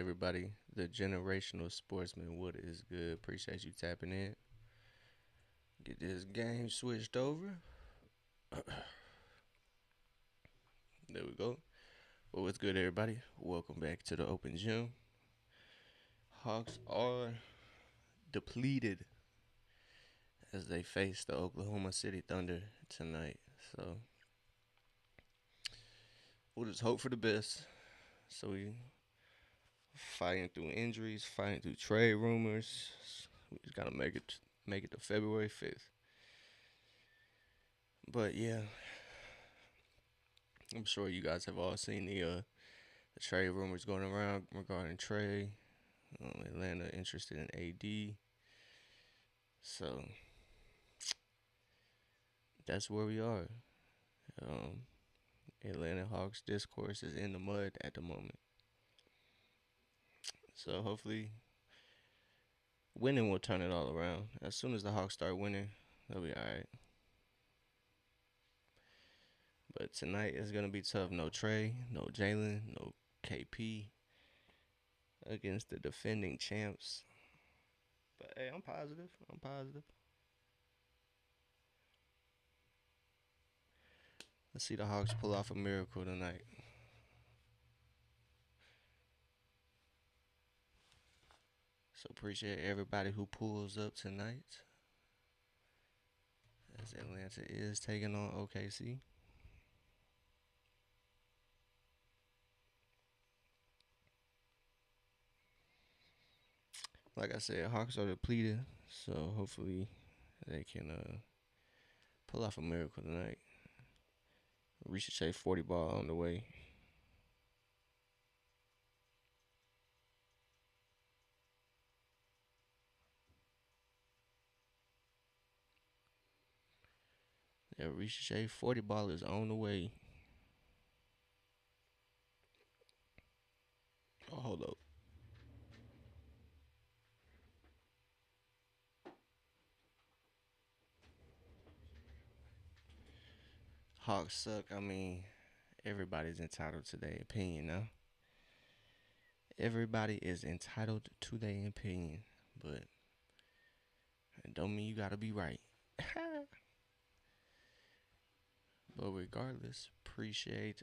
everybody? The generational sportsman, what is good? Appreciate you tapping in. Get this game switched over. There we go. Well, what's good, everybody? Welcome back to the open gym. Hawks are depleted as they face the Oklahoma City Thunder tonight. So we'll just hope for the best. So we fighting through injuries, fighting through trade rumors. We just gotta make it to February 5th. But yeah, I'm sure you guys have all seen the trade rumors going around regarding Trey. Atlanta interested in AD. So that's where we are. Um, Atlanta Hawks discourse is in the mud at the moment. So hopefully, winning will turn it all around. As soon as the Hawks start winning, they'll be all right. But tonight is gonna be tough. No Trey, no Jalen, no KP against the defending champs. But hey, I'm positive. I'm positive. Let's see the Hawks pull off a miracle tonight. So appreciate everybody who pulls up tonight as Atlanta is taking on OKC. Like I said, Hawks are depleted, so hopefully they can pull off a miracle tonight. Ricochet 40 ball on the way. Yeah, Ricochet 40 ball is on the way. Oh, hold up. Hawks suck. I mean, everybody's entitled to their opinion now. Everybody is entitled to their opinion, but it don't mean you gotta be right. But regardless, appreciate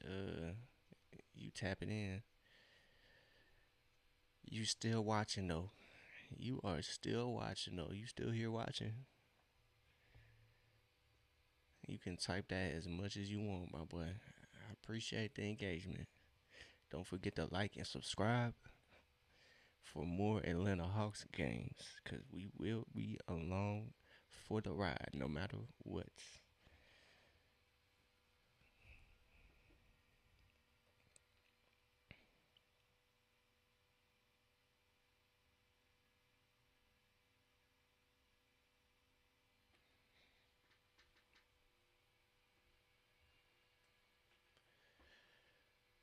you tapping in. You still watching though. You are still watching though. You still here watching. You can type that as much as you want, my boy. I appreciate the engagement. Don't forget to like and subscribe for more Atlanta Hawks games, because we will be along for the ride no matter what.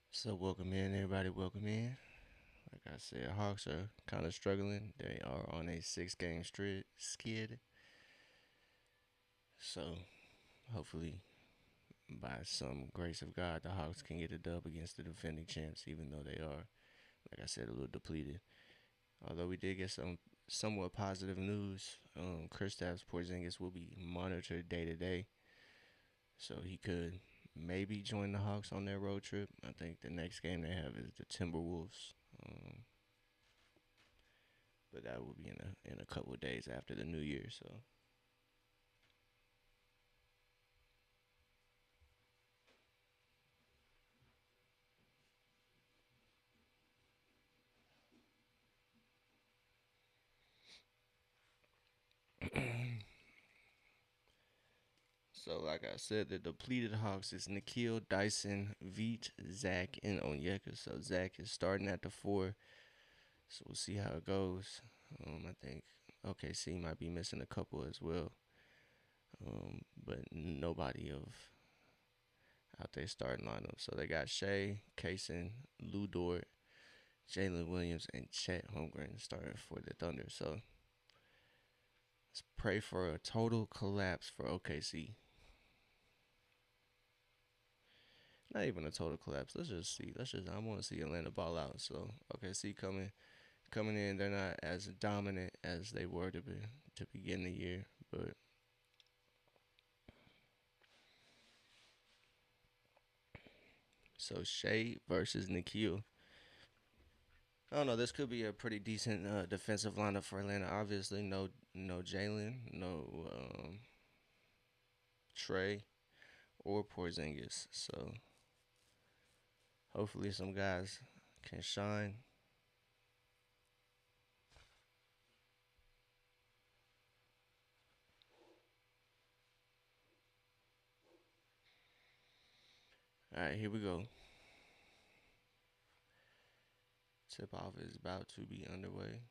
So welcome in, everybody. Welcome in. Like I said, Hawks are kind of struggling. They are on a 6 game skid. So hopefully, by some grace of God, the Hawks can get a dub against the defending champs, even though they are, like I said, a little depleted. Although we did get some somewhat positive news, Kristaps Porzingis will be monitored day to day, so he could maybe join the Hawks on their road trip. I think the next game they have is the Timberwolves, but that will be in a couple of days after the New Year. So So, like I said, the depleted Hawks is Nikhil, Dyson, Veet, Zach, and Onyeka. So, Zach is starting at the 4. So, we'll see how it goes. I think OKC might be missing a couple as well. But nobody of out there starting lineup. So, they got Shea, Kaysen, Lou Dort, Jalen Williams, and Chet Holmgren starting for the Thunder. So, let's pray for a total collapse for OKC. Not even a total collapse. Let's just see. I want to see Atlanta ball out. So OKC coming in. They're not as dominant as they were to begin the year, but so Shea versus Nikhil. I don't know. This could be a pretty decent defensive lineup for Atlanta. Obviously, no Jalen, no Trey or Porzingis. So hopefully some guys can shine. All right, here we go. Tip off is about to be underway.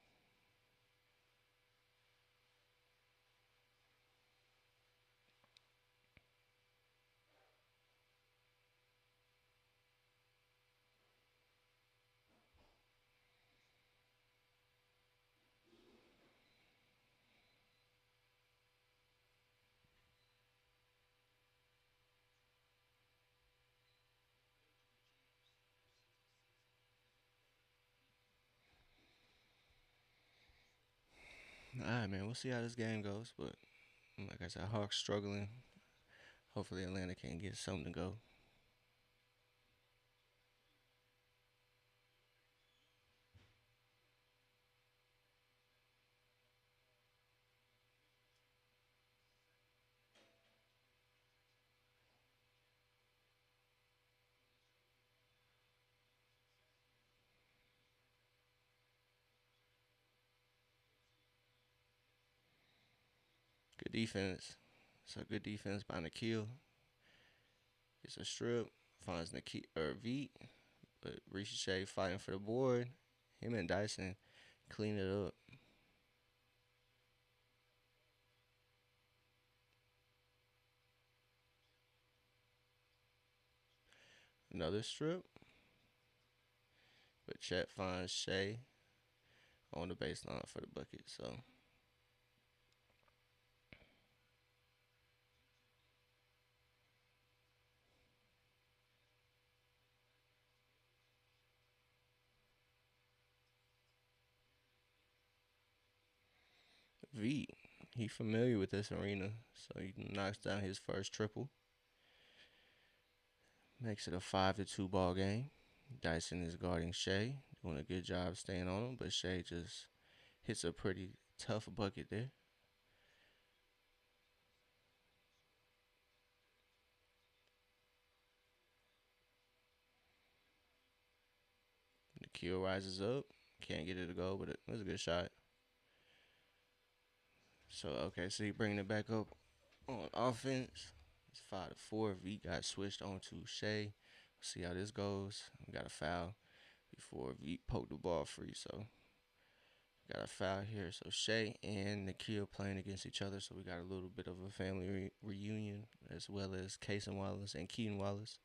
All right, man. We'll see how this game goes. But like I said, Hawks struggling. Hopefully Atlanta can get something to go. Good defense. So good defense by Nikhil. Gets a strip. Finds Nikhil or V. But Ricochet fighting for the board. Him and Dyson clean it up. Another strip. But Chet finds Shea on the baseline for the bucket. So V, he familiar with this arena. So he knocks down his first triple. Makes it a 5-2 ball game. Dyson is guarding Shea, doing a good job staying on him, but Shea just hits a pretty tough bucket there. Nikhil rises up, can't get it to go, but it was a good shot. So okay, so he bringing it back up on offense. It's 5-4. V got switched on to Shea. See how this goes. We got a foul before V poked the ball free. So got a foul here. So Shea and Nikhil playing against each other. So we got a little bit of a family reunion as well as Casey Wallace and Keaton Wallace.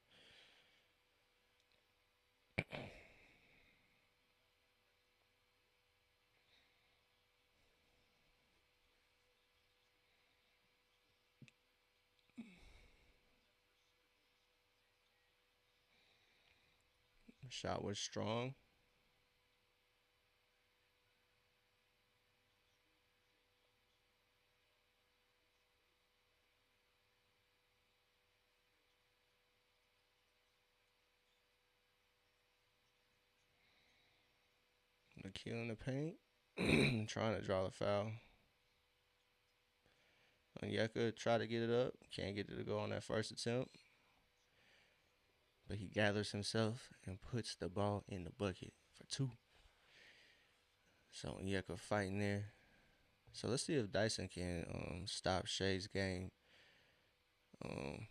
Shot was strong. Nikhil in the paint. Trying to draw the foul. Onyeka try to get it up. Can't get it to go on that first attempt. But he gathers himself and puts the ball in the bucket for two. So Onyeka fighting there. So let's see if Dyson can stop Shea's game. Um,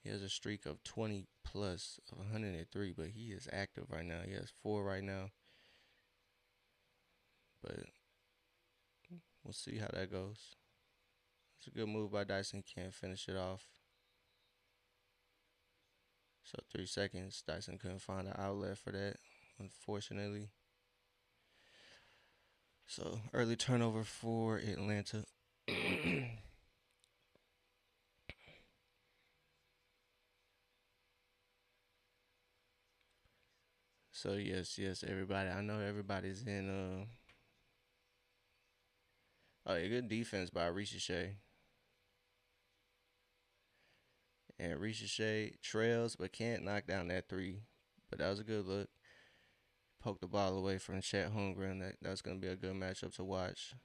he has a streak of 20 plus of 103, but he is active right now. He has four right now. But we'll see how that goes. It's a good move by Dyson. Can't finish it off. So 3 seconds. Dyson couldn't find an outlet for that, unfortunately. So early turnover for Atlanta. All So yes, everybody. I know everybody's in. Oh, yeah, good defense by Ricochet. And Ricochet trails but can't knock down that three. But that was a good look. Poke the ball away from Chet Holmgren. That's gonna be a good matchup to watch.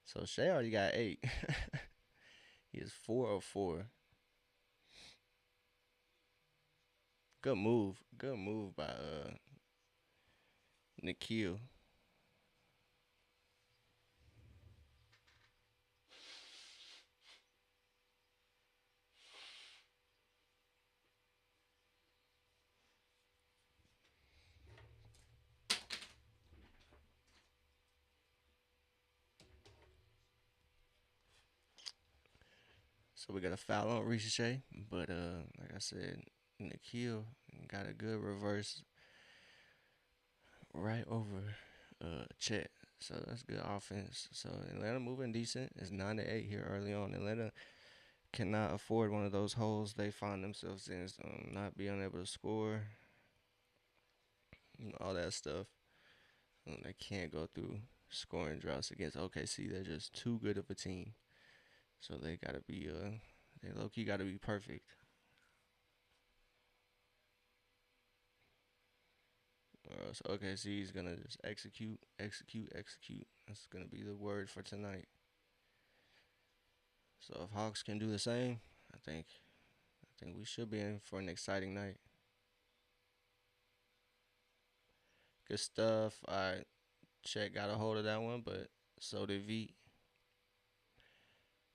So Shea already got 8. He is 4 of 4. Good move. Good move by Nikhil. So we got a foul on Ricochet, but like I said, Nikhil got a good reverse right over Chet. So that's good offense. So Atlanta moving decent. It's 9-8 here early on. Atlanta cannot afford one of those holes they find themselves in, not being able to score, all that stuff. They can't go through scoring droughts against OKC. They're just too good of a team. So they gotta be they low key gotta be perfect. Or else OKC is gonna just execute, execute, execute. That's gonna be the word for tonight. So if Hawks can do the same, I think we should be in for an exciting night. Good stuff. All right, Chet got a hold of that one, but so did V.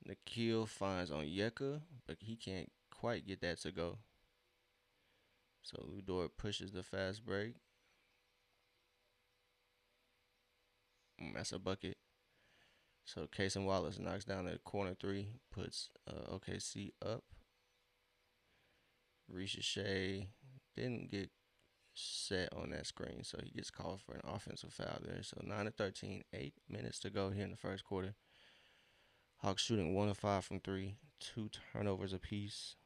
Nikhil finds on Yeka, but he can't quite get that to go. So Ludor pushes the fast break. That's a bucket. So Casey Wallace knocks down the corner three, puts OKC up. Ricochet didn't get set on that screen, so he gets called for an offensive foul there. So 9-13, 8 minutes to go here in the first quarter. Hawks shooting 1 of 5 from three, 2 turnovers apiece.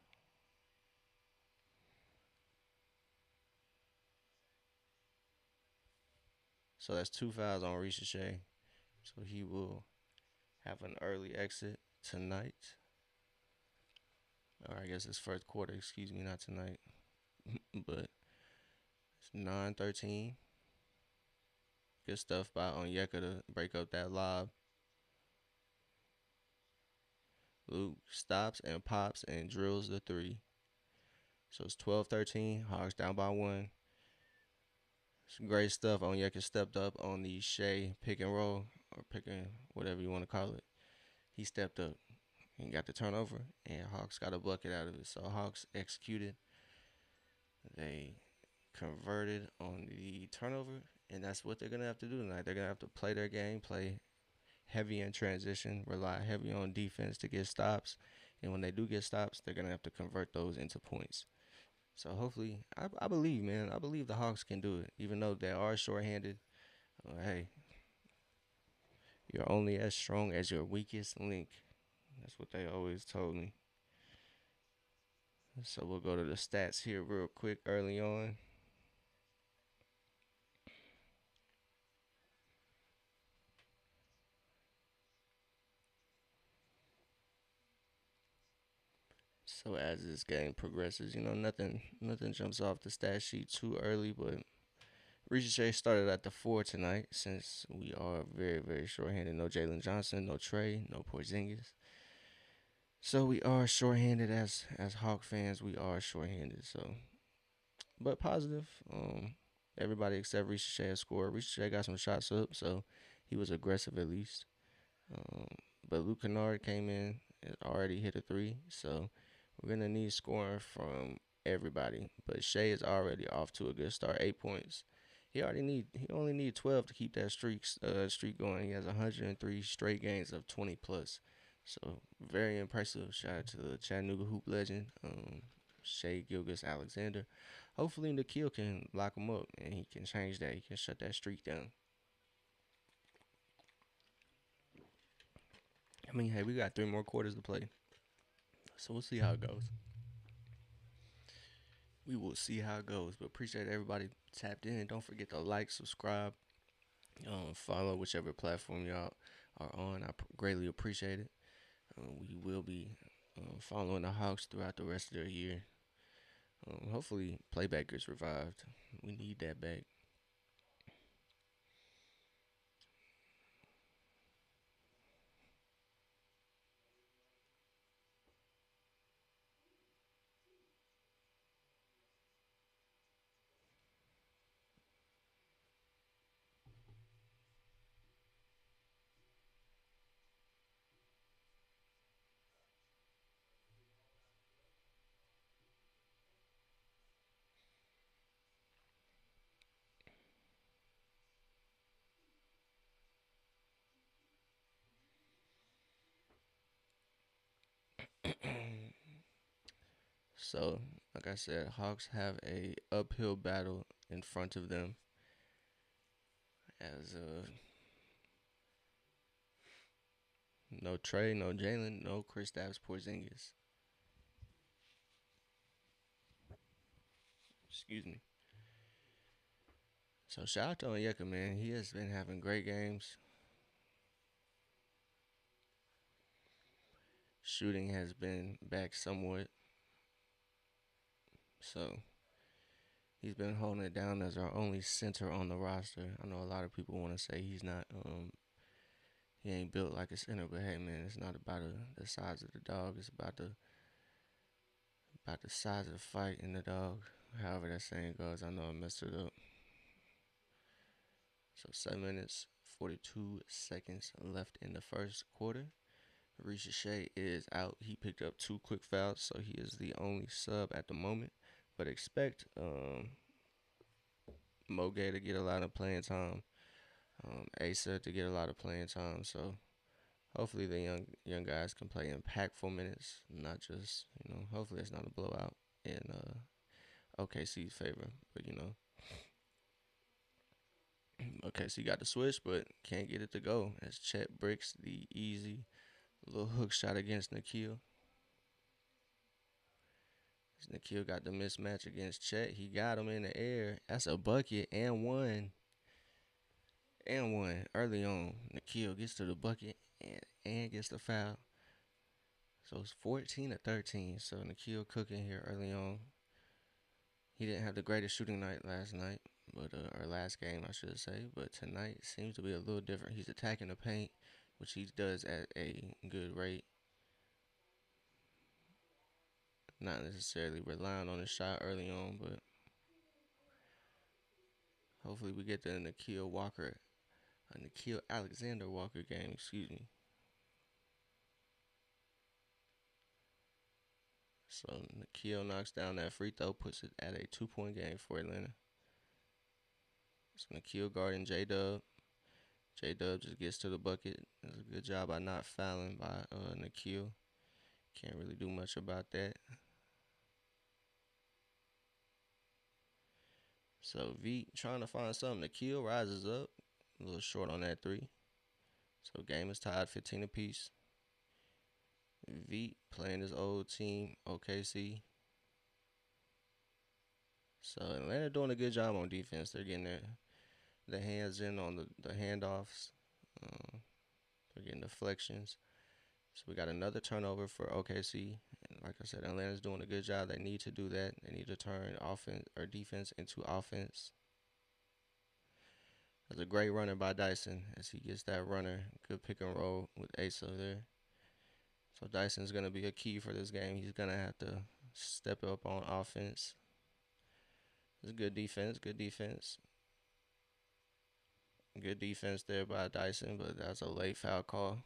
So that's 2 fouls on Ricochet. So he will have an early exit tonight. Or I guess it's first quarter, excuse me, not tonight. But it's 9-13. Good stuff by Onyeka to break up that lob. Luke stops and pops and drills the three. So it's 12-13. Hawks down by one. Some great stuff. Onyeka stepped up on the Shea pick and roll, or pick and whatever you want to call it. He stepped up and got the turnover, and Hawks got a bucket out of it. So Hawks executed. They converted on the turnover, and that's what they're going to have to do tonight. They're going to have to play their game, play heavy in transition, rely heavy on defense to get stops. And when they do get stops, they're going to have to convert those into points. So hopefully, I believe, man, I believe the Hawks can do it. Even though they are shorthanded, hey, you're only as strong as your weakest link. That's what they always told me. So we'll go to the stats here real quick early on. So as this game progresses, nothing jumps off the stat sheet too early, but Ricochet started at the 4 tonight since we are very, very short-handed. No Jalen Johnson, no Trey, no Porzingis. So we are short-handed as Hawk fans. We are short-handed. So, but positive. Everybody except Ricochet has scored. Ricochet got some shots up, so he was aggressive at least. Um, but Luke Kennard came in and already hit a three, so we're gonna need scoring from everybody. But Shea is already off to a good start, 8 points. He only need 12 to keep that streak going. He has 103 straight games of 20 plus. So very impressive. Shout out to the Chattanooga hoop legend, Shea Gilgis Alexander. Hopefully Nikhil can lock him up and he can change that. He can shut that streak down. I mean, hey, we got 3 more quarters to play. So we'll see how it goes. We will see how it goes. But appreciate everybody tapped in. Don't forget to like, subscribe, follow whichever platform y'all are on. I greatly appreciate it. We will be following the Hawks throughout the rest of the year. Hopefully, playback gets revived. We need that back. So, like I said, Hawks have a uphill battle in front of them as no Trey, no Jalen, no Kristaps Porzingis. Excuse me. So shout out to Onyeka, man. He has been having great games. Shooting has been back somewhat. So he's been holding it down as our only center on the roster. I know a lot of people want to say he's not he ain't built like a center, but hey man, it's not about the size of the dog. It's about the size of the fight in the dog. However that saying goes, I know I messed it up. So 7 minutes, 42 seconds left in the first quarter. Risha Shea is out. He picked up 2 quick fouls, so he is the only sub at the moment. But expect Moge to get a lot of playing time, Asa to get a lot of playing time. So hopefully the young guys can play impactful minutes, not just Hopefully it's not a blowout in OKC's favor. But OKC got the switch, but can't get it to go as Chet breaks the easy little hook shot against Nikhil. Nikhil got the mismatch against Chet. He got him in the air. That's a bucket and one. And one early on. Nikhil gets to the bucket and gets the foul. So it's 14 to 13. So Nikhil cooking here early on. He didn't have the greatest shooting night last night, but or last game I should say. But tonight seems to be a little different. He's attacking the paint, which he does at a good rate. Not necessarily relying on his shot early on, but hopefully we get the Nikhil Alexander Walker game. Excuse me. So Nikhil knocks down that free throw, puts it at a 2-point game for Atlanta. So Nikhil guarding J Dub. J Dub just gets to the bucket. It's a good job by not fouling by Nikhil. Can't really do much about that. So V trying to find something. Nikhil rises up. A little short on that three. So game is tied 15 apiece. V playing his old team, OKC. So Atlanta doing a good job on defense. They're getting their hands in on the handoffs. They're getting deflections. So we got another turnover for OKC. And like I said, Atlanta's doing a good job. They need to do that. They need to turn offense or defense into offense. That's a great runner by Dyson as he gets that runner. Good pick and roll with Asa there. So Dyson's going to be a key for this game. He's going to have to step up on offense. It's good defense. Good defense. Good defense there by Dyson, but that's a late foul call.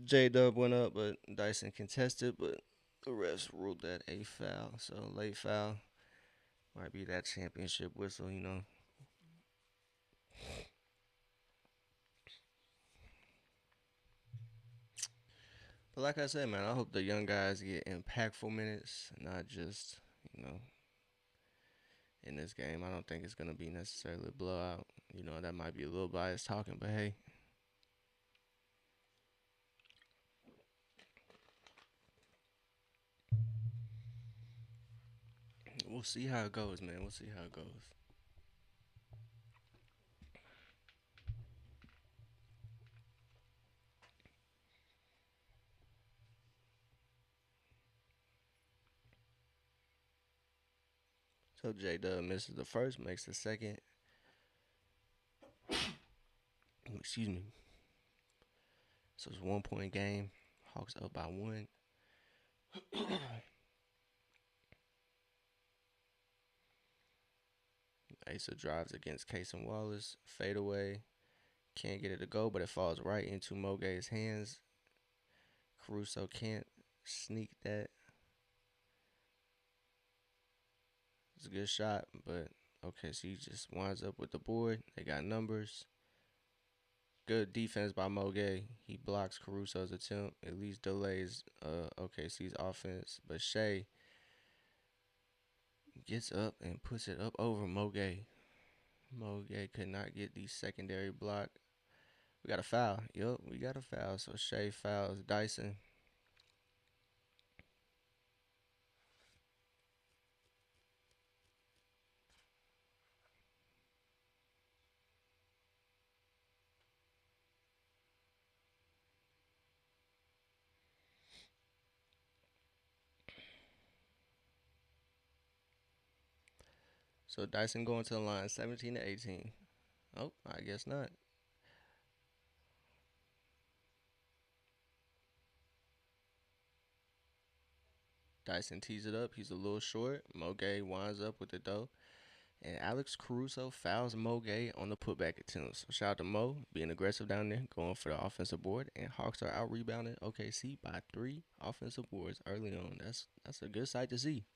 J Dub went up, but Dyson contested, but the refs ruled that a foul. So late foul might be that championship whistle. But like I said, man, I hope the young guys get impactful minutes, not just, in this game. I don't think it's going to be necessarily a blowout. That might be a little biased talking, but hey. We'll see how it goes, man. We'll see how it goes. So J Dub misses the first, makes the second. Excuse me. So it's 1 point game. Hawks up by one. Asa drives against Case and Wallace. Fade away. Can't get it to go, but it falls right into Mogay's hands. Caruso can't sneak that. It's a good shot, but okay, so he just winds up with the board. They got numbers. Good defense by Mogay. He blocks Caruso's attempt, at least delays OKC's offense. But Shea gets up and puts it up over Mogay. Mogay could not get the secondary block. We got a foul. Yup, we got a foul. So Shea fouls Dyson. So Dyson going to the line 17 to 18. Oh, I guess not. Dyson tees it up. He's a little short. Mogay winds up with the dough. And Alex Caruso fouls Mogay on the putback attempt. So shout out to Mo being aggressive down there, going for the offensive board. And Hawks are out rebounding OKC by 3 offensive boards early on. That's a good sight to see.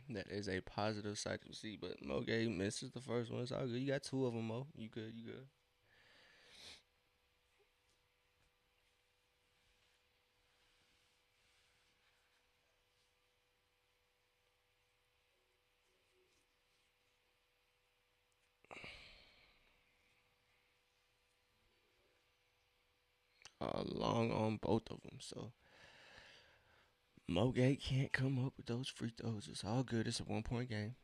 That is a positive sight to see. But Mogay misses the first one. It's all good. You got two of them, Mo. You good? You good? Long on both of them. So Mogay can't come up with those free throws. It's all good. It's a 1 point game.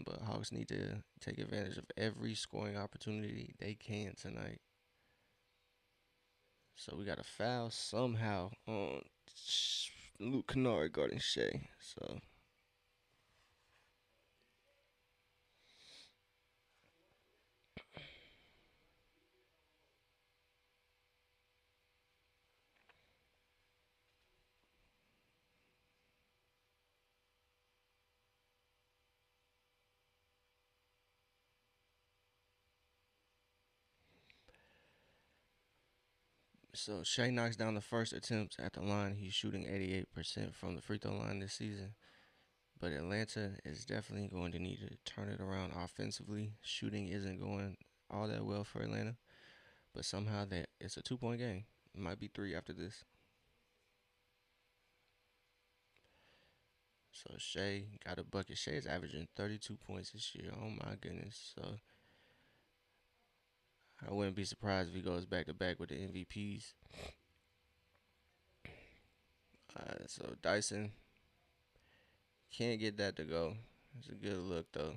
But Hawks need to take advantage of every scoring opportunity they can tonight. So we got a foul somehow on Luke Kennard guarding Shea. So Shea knocks down the first attempt at the line. He's shooting 88% from the free throw line this season. But Atlanta is definitely going to need to turn it around offensively. Shooting isn't going all that well for Atlanta, but somehow that it's a 2 point game. It might be three after this. So Shea got a bucket. Shea is averaging 32 points this year. Oh my goodness. So I wouldn't be surprised if he goes back to back with the MVPs. So Dyson can't get that to go. It's a good look though.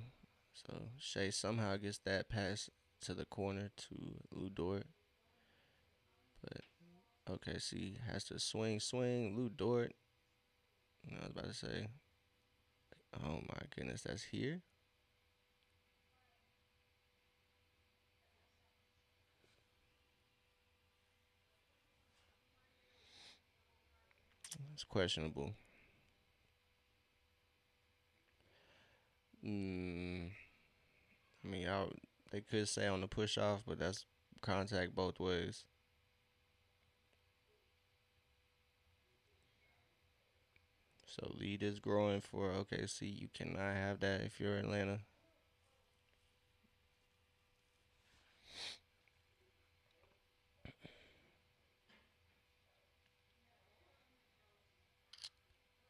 So Shea somehow gets that pass to the corner to Lou Dort. But OKC has to swing. Lou Dort. I was about to say, oh my goodness, that's here. It's questionable. Mm, I mean, they could say on the push off, but that's contact both ways. So lead is growing for OKC. You cannot have that if you're Atlanta.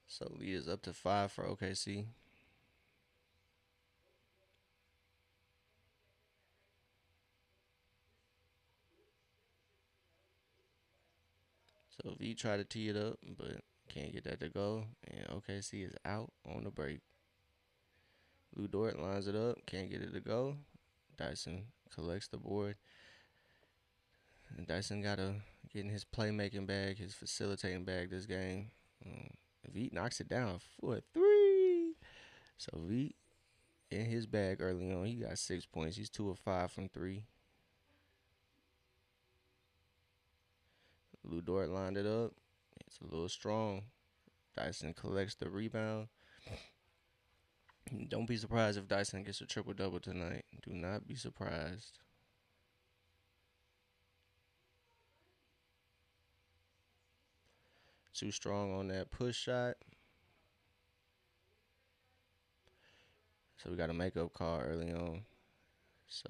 So lead is up to 5 for OKC. So V tried to tee it up, but can't get that to go. And OKC is out on the break. Lou Dort lines it up, can't get it to go. Dyson collects the board. And Dyson got to get in his playmaking bag, his facilitating bag this game. Um, V knocks it down for a three. So V in his bag early on. He got 6 points. He's 2 of 5 from three. Lou Dort lined it up. It's a little strong. Dyson collects the rebound. Don't be surprised if Dyson gets a triple double tonight. Do not be surprised. Too strong on that push shot. So we got a makeup call early on. So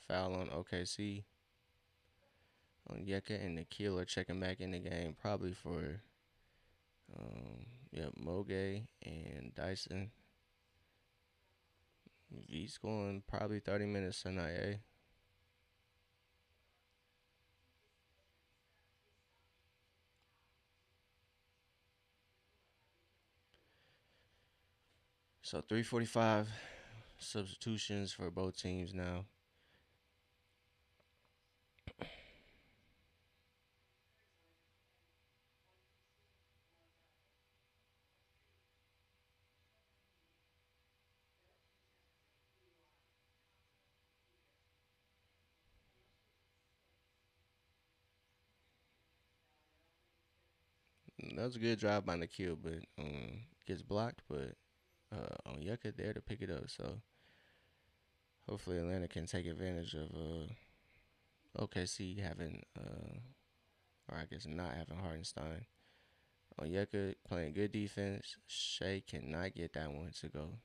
foul on OKC. Onyeka and Nikhil are checking back in the game, probably for Moge and Dyson. V's going probably 30 minutes tonight, eh? So 3:45 substitutions for both teams now. That was a good drive by Nikhil, but gets blocked. But Onyeka there to pick it up. So hopefully Atlanta can take advantage of OKC having, or I guess not having Hartenstein. Onyeka playing good defense. Shea cannot get that one to go.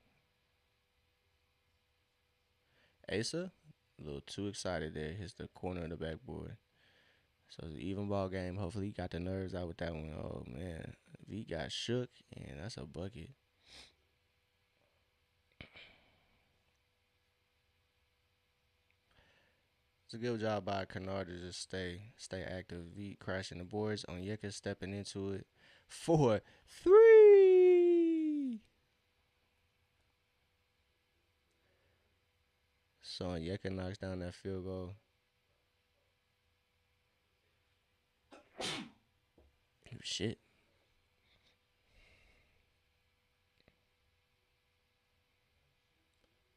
Asa, a little too excited there. Hits the corner of the backboard. So it's an even ball game. Hopefully he got the nerves out with that one. Oh man, V got shook, and that's a bucket. It's a good job by Kennard to just stay active. V crashing the boards. Onyeka stepping into it. 4-3. So Onyeka knocks down that field goal. Shit.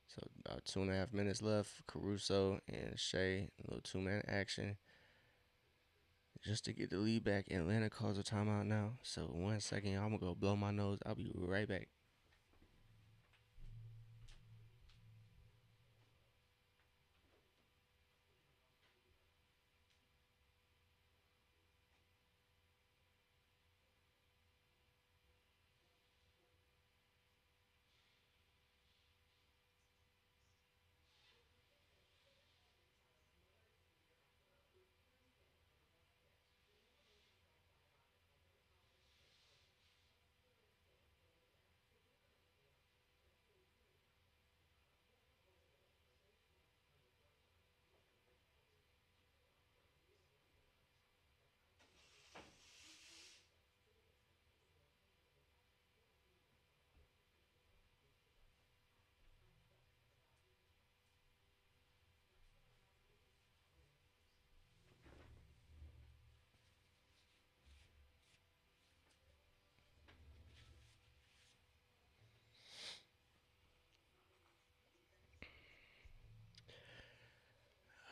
So about 2.5 minutes left. Caruso and Shea, a little two-man action. Just to get the lead back. Atlanta calls a timeout now. So 1 second, y'all. I'm gonna go blow my nose. I'll be right back.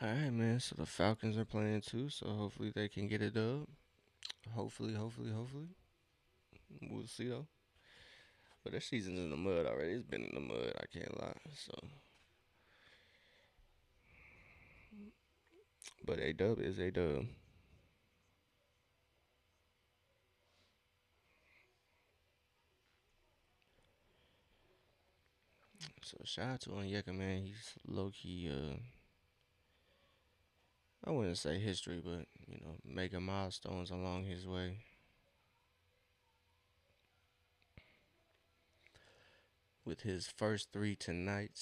All right, man. So the Falcons are playing too. So hopefully they can get it up. Hopefully. We'll see though. But their season's in the mud already. It's been in the mud. I can't lie. But a dub is a dub. So shout out to Onyeka, man. He's low key. I wouldn't say history, but making milestones along his way. With his first three tonight,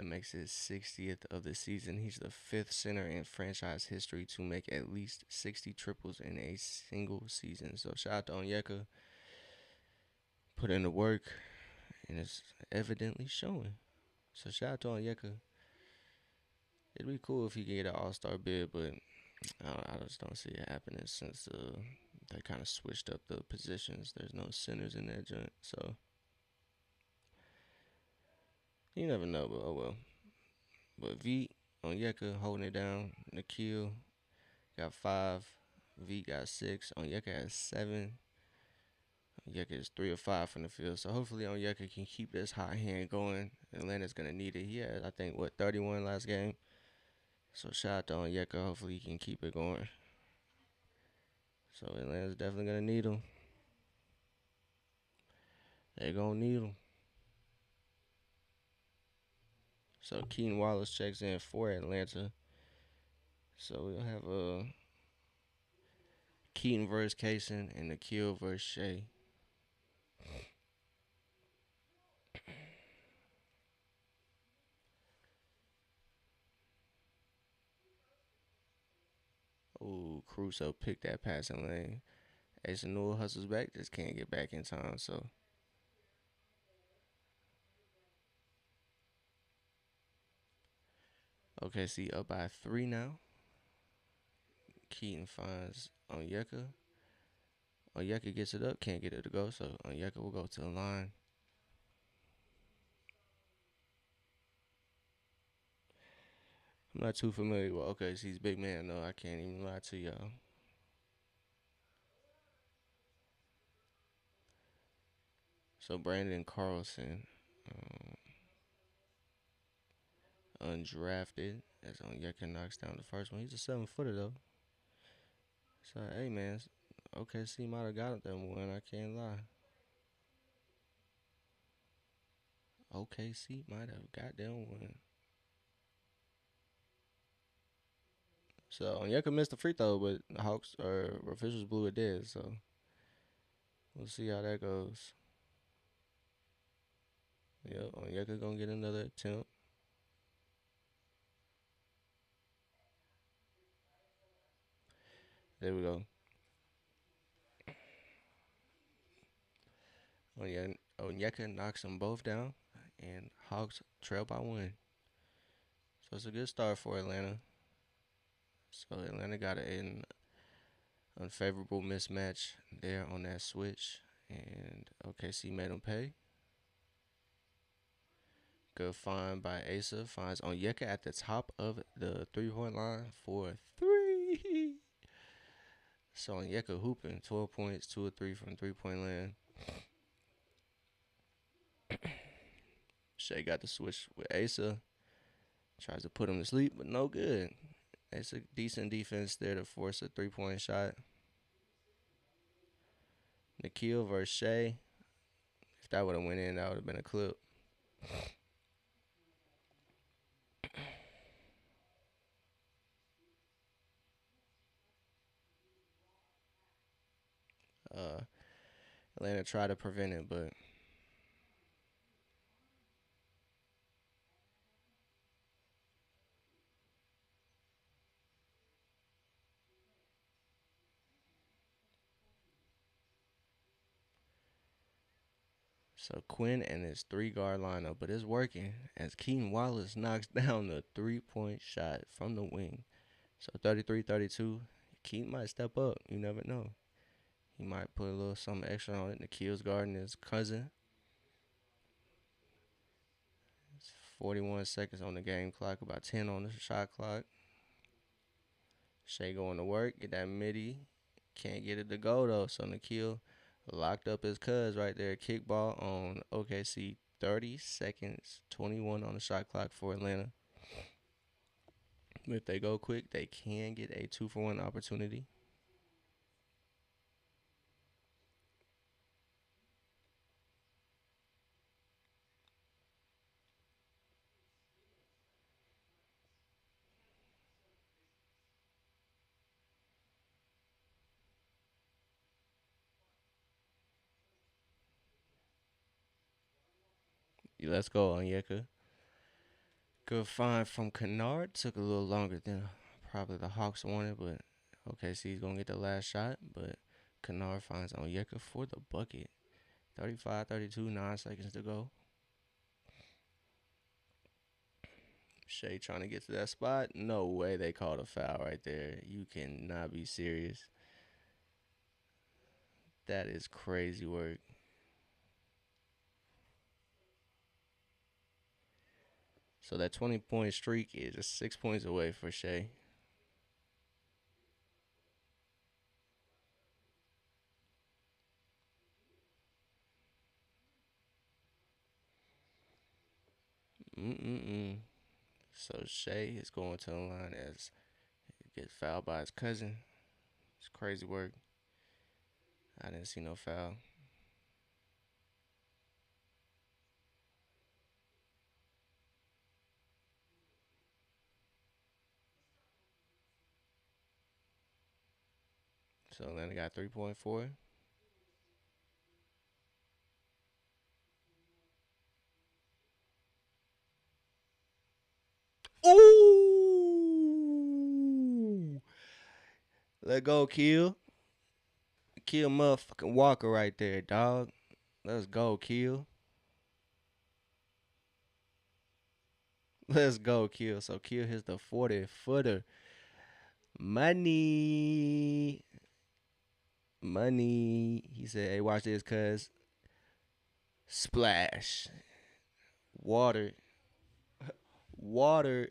That makes his 60th of the season. He's the fifth center in franchise history to make at least 60 triples in a single season. So shout out to Onyeka. Put in the work, and it's evidently showing. So shout out to Onyeka. It'd be cool if he could get an All Star bid, but I just don't see it happening since they kind of switched up the positions. There's no centers in that joint, so you never know. But oh well. But V Onyeka holding it down. Nikhil got 5. V got 6. Onyeka has 7. Onyeka is 3 of 5 from the field. So hopefully Onyeka can keep this hot hand going. Atlanta's gonna need it. He had, I think, 31 last game. So shout out to Onyeka. Hopefully he can keep it going. So Atlanta's definitely gonna need him. They gonna need him. So Keaton Wallace checks in for Atlanta. So we'll have Keaton versus Kaysen and Nikhil versus Shea. Ooh, Caruso picked that passing lane. Asa Newell hustles back, just can't get back in time. So OKC up by 3 now. Keaton finds Onyeka. Onyeka gets it up, can't get it to go, so Onyeka will go to the line. I'm not too familiar with OKC's big man, though. I can't even lie to y'all. So Brandon Carlson, undrafted, as Onyeka knocks down the first one. He's a 7-footer, though. So, hey, man, OKC might have got them one. I can't lie. OKC might have got them one. So Onyeka missed the free throw, but the Hawks or officials blew it dead. So we'll see how that goes. Yep, Onyeka gonna get another attempt. There we go. Onyeka knocks them both down, and Hawks trail by 1. So it's a good start for Atlanta. So Atlanta got an unfavorable mismatch there on that switch, and OKC made them pay. Good find by Asa. Finds Onyeka at the top of the 3-point line for 3. So Onyeka hooping 12 points, 2 or 3 from 3-point land. Shea got the switch with Asa. Tries to put him to sleep, but no good. It's a decent defense there to force a 3-point shot. Nikhil versus Shea. If that would have went in, that would have been a clip. Atlanta tried to prevent it, but so Quinn and his 3-guard lineup, but it's working as Keaton Wallace knocks down the 3-point shot from the wing. So 33-32. Keaton might step up. You never know. He might put a little something extra on it. Nikhil's guarding his cousin. It's 41 seconds on the game clock, about 10 on the shot clock. Shea going to work, get that midi. Can't get it to go, though. So Nikhil locked up his cuz right there. Kickball on OKC. 30 seconds, 21 on the shot clock for Atlanta. If they go quick, they can get a 2-for-1 opportunity. Let's go, Onyeka. Good find from Kennard. Took a little longer than probably the Hawks wanted, but OKC he's gonna get the last shot. But Kennard finds Onyeka for the bucket. 35-32, 9 seconds to go. Shea trying to get to that spot. No way they called a foul right there. You cannot be serious. That is crazy work. So that 20-point streak is just 6 points away for Shea. Mm-mm-mm. So Shea is going to the line as he gets fouled by his cousin. It's crazy work. I didn't see no foul. So Atlanta got 3.4. Ooh! Let go, kill. Kill motherfucking Walker right there, dog. Let's go, kill. Let's go, kill. So kill hits the 40 footer. Money. Money. He said, hey, watch this, cuz. Splash. Water. Water.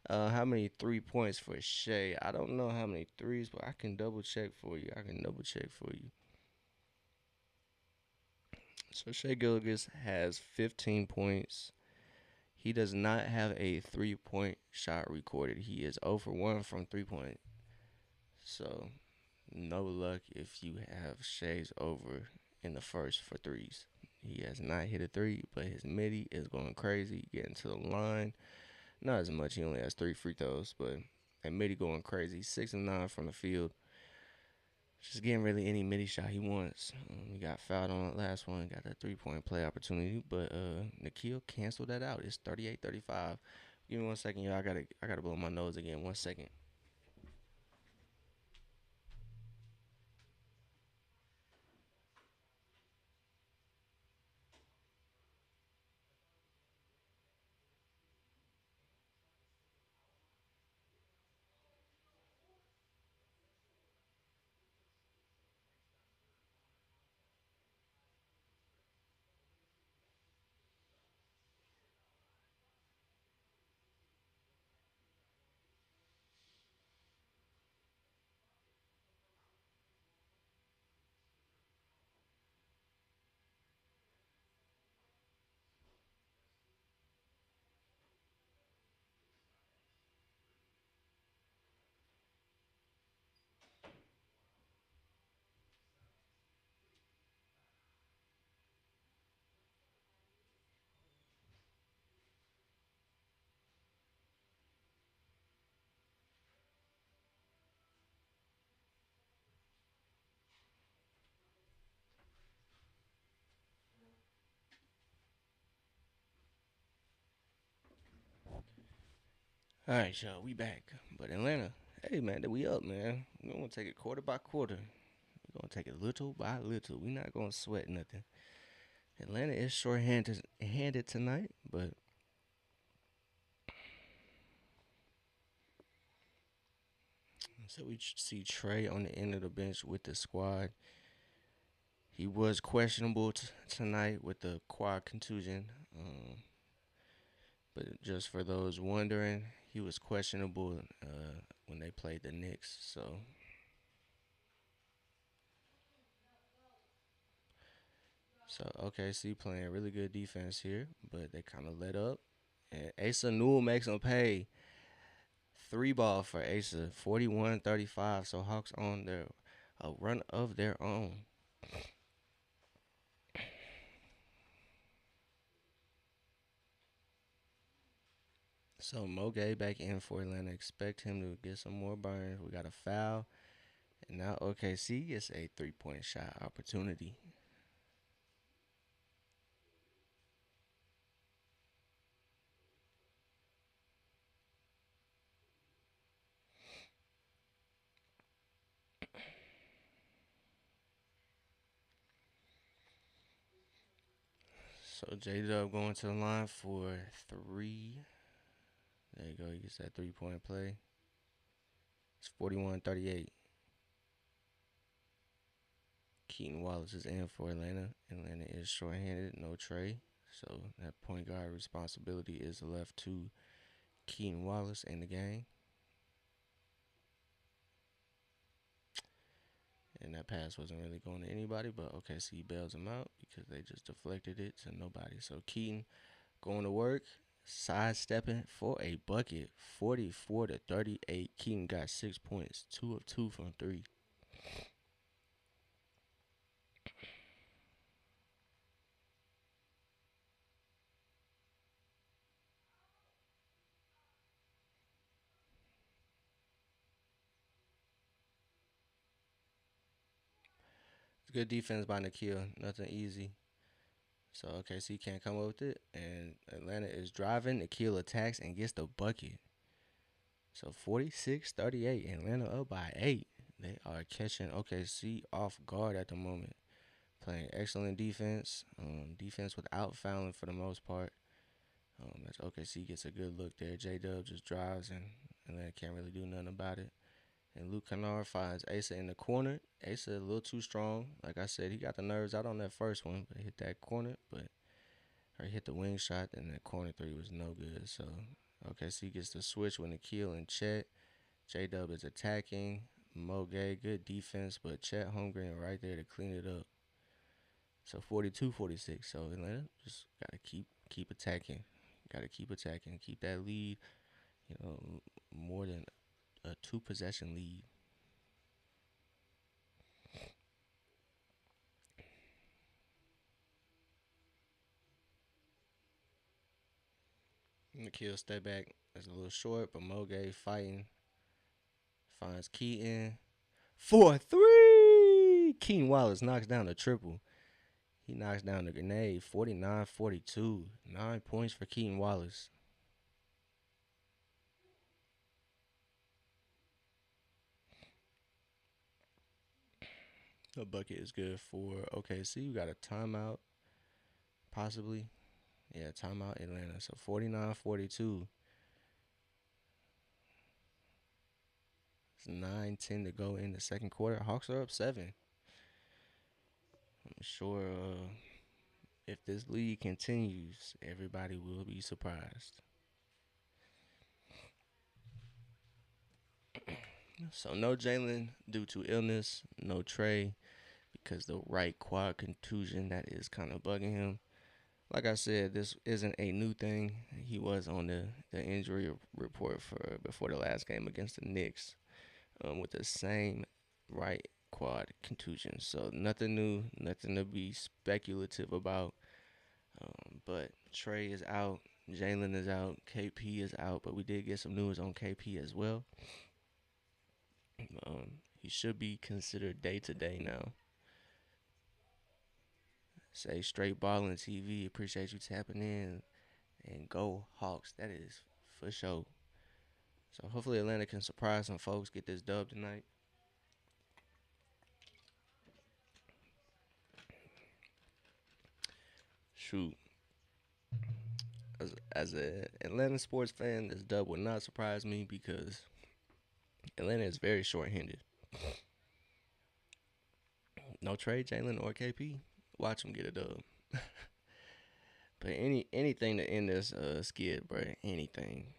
How many 3 points for Shea? I don't know how many threes, but I can double check for you. I can double check for you. So Shea Gilgis has 15 points. He does not have a 3 point shot recorded. He is 0 for 1 from 3 point. So no luck if you have Shea's over in the first for threes. He has not hit a three, but his midi is going crazy, getting to the line. Not as much. He only has 3 free throws, but that midi going crazy. 6 of 9 from the field. Just getting really any midi shot he wants. He got fouled on the last one. Got that 3 point play opportunity, but Nikhil canceled that out. It's 38-35. Give me 1 second, y'all. I gotta blow my nose again. 1 second. All right, y'all. We back. But Atlanta, hey man, we up, man. We're gonna take it quarter by quarter. We're gonna take it little by little. We're not gonna sweat nothing. Atlanta is short-handed tonight, but so we see Trey on the end of the bench with the squad. He was questionable tonight with the quad contusion. But just for those wondering, he was questionable when they played the Knicks. So OKC playing really good defense here, but they kind of let up. And Asa Newell makes them pay. Three ball for Asa, 41-35. So Hawks on their a run of their own. So Moge back in for Atlanta. Expect him to get some more burns. We got a foul. And now OKC gets a 3 point shot opportunity. So J Dub going to the line for three. There you go. He gets that 3 point play. It's 41-38. Keaton Wallace is in for Atlanta. Atlanta is shorthanded, no Trey. So that point guard responsibility is left to Keaton Wallace in the game. And that pass wasn't really going to anybody, but OKC bails him out because they just deflected it to nobody. So Keaton going to work, sidestepping for a bucket, 44-38. Keaton got 6 points, 2 of 2 from three. It's good defense by Nikhil, nothing easy. So OKC can't come up with it, and Atlanta is driving. Nikhil attacks and gets the bucket. So 46-38, Atlanta up by 8. They are catching OKC off guard at the moment. Playing excellent defense, defense without fouling for the most part. As OKC gets a good look there. J Dub just drives and Atlanta can't really do nothing about it. And Luke Kennard finds Asa in the corner. Asa a little too strong. Like I said, he got the nerves out on that first one, but hit that corner, or hit the wing shot, and that corner three was no good. So OKC gets the switch with Nikhil and Chet. J Dub is attacking. Mo Gay, good defense, but Chet Holmgren right there to clean it up. So 42-46. So Atlanta just gotta keep attacking. Gotta keep attacking. Keep that lead. More than a 2 possession lead. Nikhil step back. That's a little short, but Moge fighting. Finds Keaton. 4-3. Keaton Wallace knocks down the triple. He knocks down the grenade. 49-42. 9 points for Keaton Wallace. The bucket is good for OKC. We got a timeout, possibly. Yeah, timeout Atlanta. So 49-42. It's 9-10 to go in the second quarter. Hawks are up 7. I'm sure if this league continues, everybody will be surprised. So no Jalen due to illness, no Trey because the right quad contusion that is kind of bugging him. Like I said, this isn't a new thing. He was on the injury report for before the last game against the Knicks with the same right quad contusion. So nothing new, nothing to be speculative about. But Trey is out, Jalen is out, KP is out, but we did get some news on KP as well. He should be considered day to day now. Say straight balling TV. Appreciate you tapping in and go Hawks. That is for sure. So hopefully Atlanta can surprise some folks, get this dub tonight. Shoot, as a Atlanta sports fan, this dub would not surprise me because Atlanta is very short-handed. No trade, Jalen or KP. Watch them get a dub. But anything to end this skid, bro. Anything.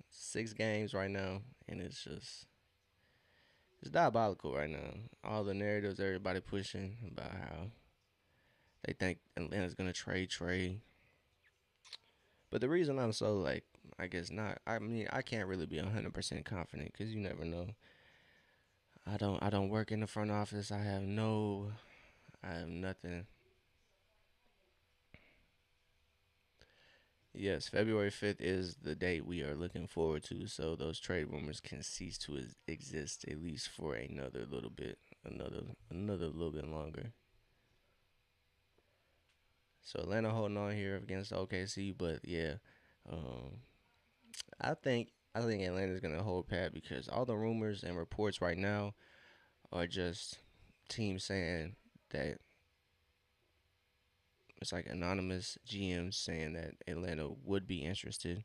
6 games right now, and it's diabolical right now. All the narratives everybody pushing about how they think Atlanta's gonna trade Trey. But the reason I'm so like, I guess not. I mean, I can't really be 100% confident because you never know. I don't work in the front office. I have nothing. Yes, February 5th is the date we are looking forward to, so those trade rumors can cease to exist at least for another little bit, another little bit longer. So Atlanta holding on here against OKC, but yeah, um, I think Atlanta's gonna hold pat because all the rumors and reports right now are just teams saying that it's like anonymous GMs saying that Atlanta would be interested.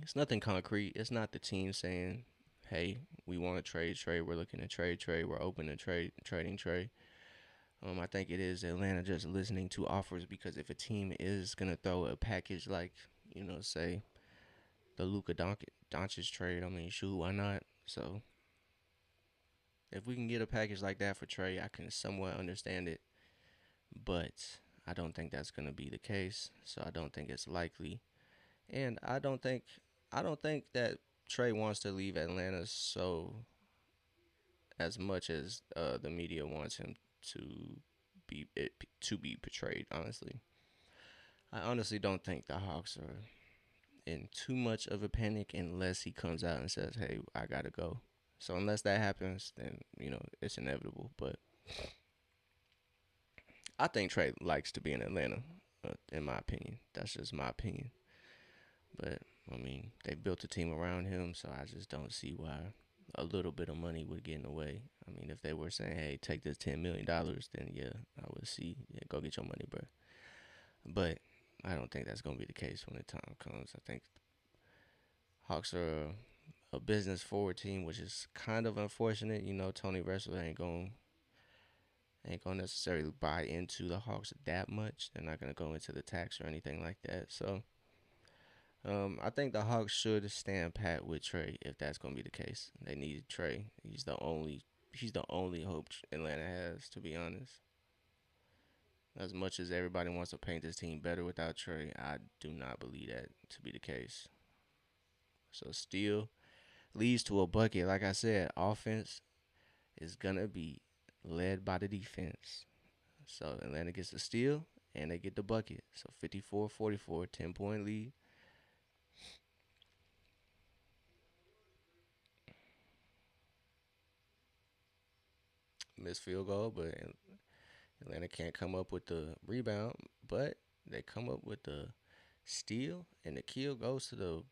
It's nothing concrete. It's not the team saying, "Hey, we want to trade Trey. We're looking to trade Trey. We're open to trading Trey." I think it is Atlanta just listening to offers because if a team is gonna throw a package like say the Luka Doncic trade, I mean, shoot, why not? So if we can get a package like that for Trey, I can somewhat understand it, but I don't think that's gonna be the case. So I don't think it's likely, and I don't think that Trey wants to leave Atlanta so as much as the media wants him to be portrayed. I honestly don't think the Hawks are in too much of a panic unless he comes out and says, "Hey, I gotta go." So unless that happens, then it's inevitable. But I think Trey likes to be in Atlanta. In my opinion, that's just my opinion. But I mean, they built a team around him, so I just don't see why a little bit of money would get in the way. I mean, if they were saying, "Hey, take this $10 million," then yeah, I would see. Yeah, go get your money, bro. But I don't think that's gonna be the case when the time comes. I think Hawks are a business forward team, which is kind of unfortunate. Tony Wrestler ain't gonna necessarily buy into the Hawks that much. They're not gonna go into the tax or anything like that. So I think the Hawks should stand pat with Trey if that's gonna be the case. They need Trey. He's the only hope Atlanta has, to be honest. As much as everybody wants to paint this team better without Trey, I do not believe that to be the case. So steal leads to a bucket. Like I said, offense is gonna be led by the defense. So Atlanta gets the steal and they get the bucket. So 54-44, 10-point lead. Missed field goal, but Atlanta can't come up with the rebound. But they come up with the steal, and the kill goes to the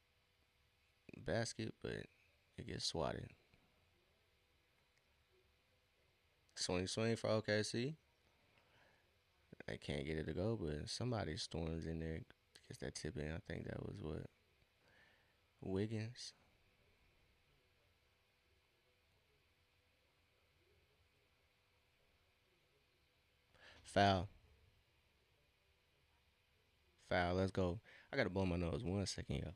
basket, but it gets swatted. Swing for OKC. They can't get it to go, but somebody storms in there, gets that tip in. I think that was what Wiggins. Foul, foul. Let's go. I gotta blow my nose 1 second, yo.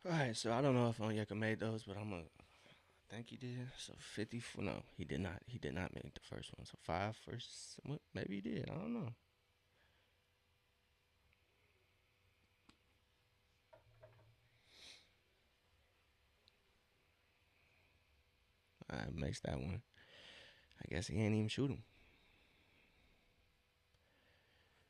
All right, so I don't know if Onyeka made those, but I'm gonna. I think he did. So 50. No, he did not. He did not make the first one. So five first. Maybe he did. I don't know. All right, makes that one. I guess he ain't even shoot him.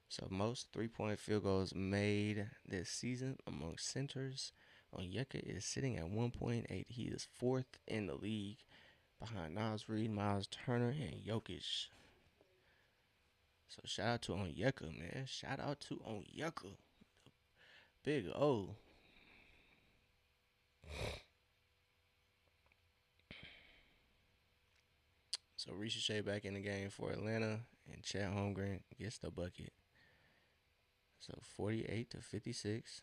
So most 3-point field goals made this season among centers. Onyeka is sitting at 1.8. He is fourth in the league behind Nas Reed, Miles Turner, and Jokic. So shout out to Onyeka, man. Shout out to Onyeka. Big O. So Ricochet back in the game for Atlanta, and Chet Holmgren gets the bucket. So 48-56.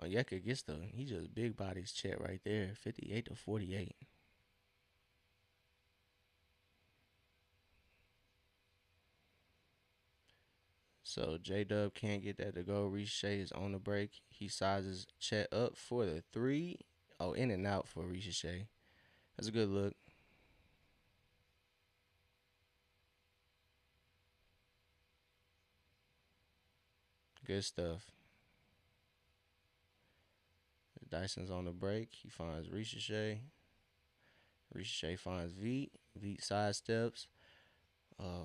Onyeka gets he just big bodies Chet right there. 58-48. So J Dub can't get that to go. Ricochet is on the break. He sizes Chet up for the three. Oh, in and out for Ricochet. That's a good look. Good stuff. Dyson's on the break. He finds Ricochet. Ricochet finds Veet. Veet sidesteps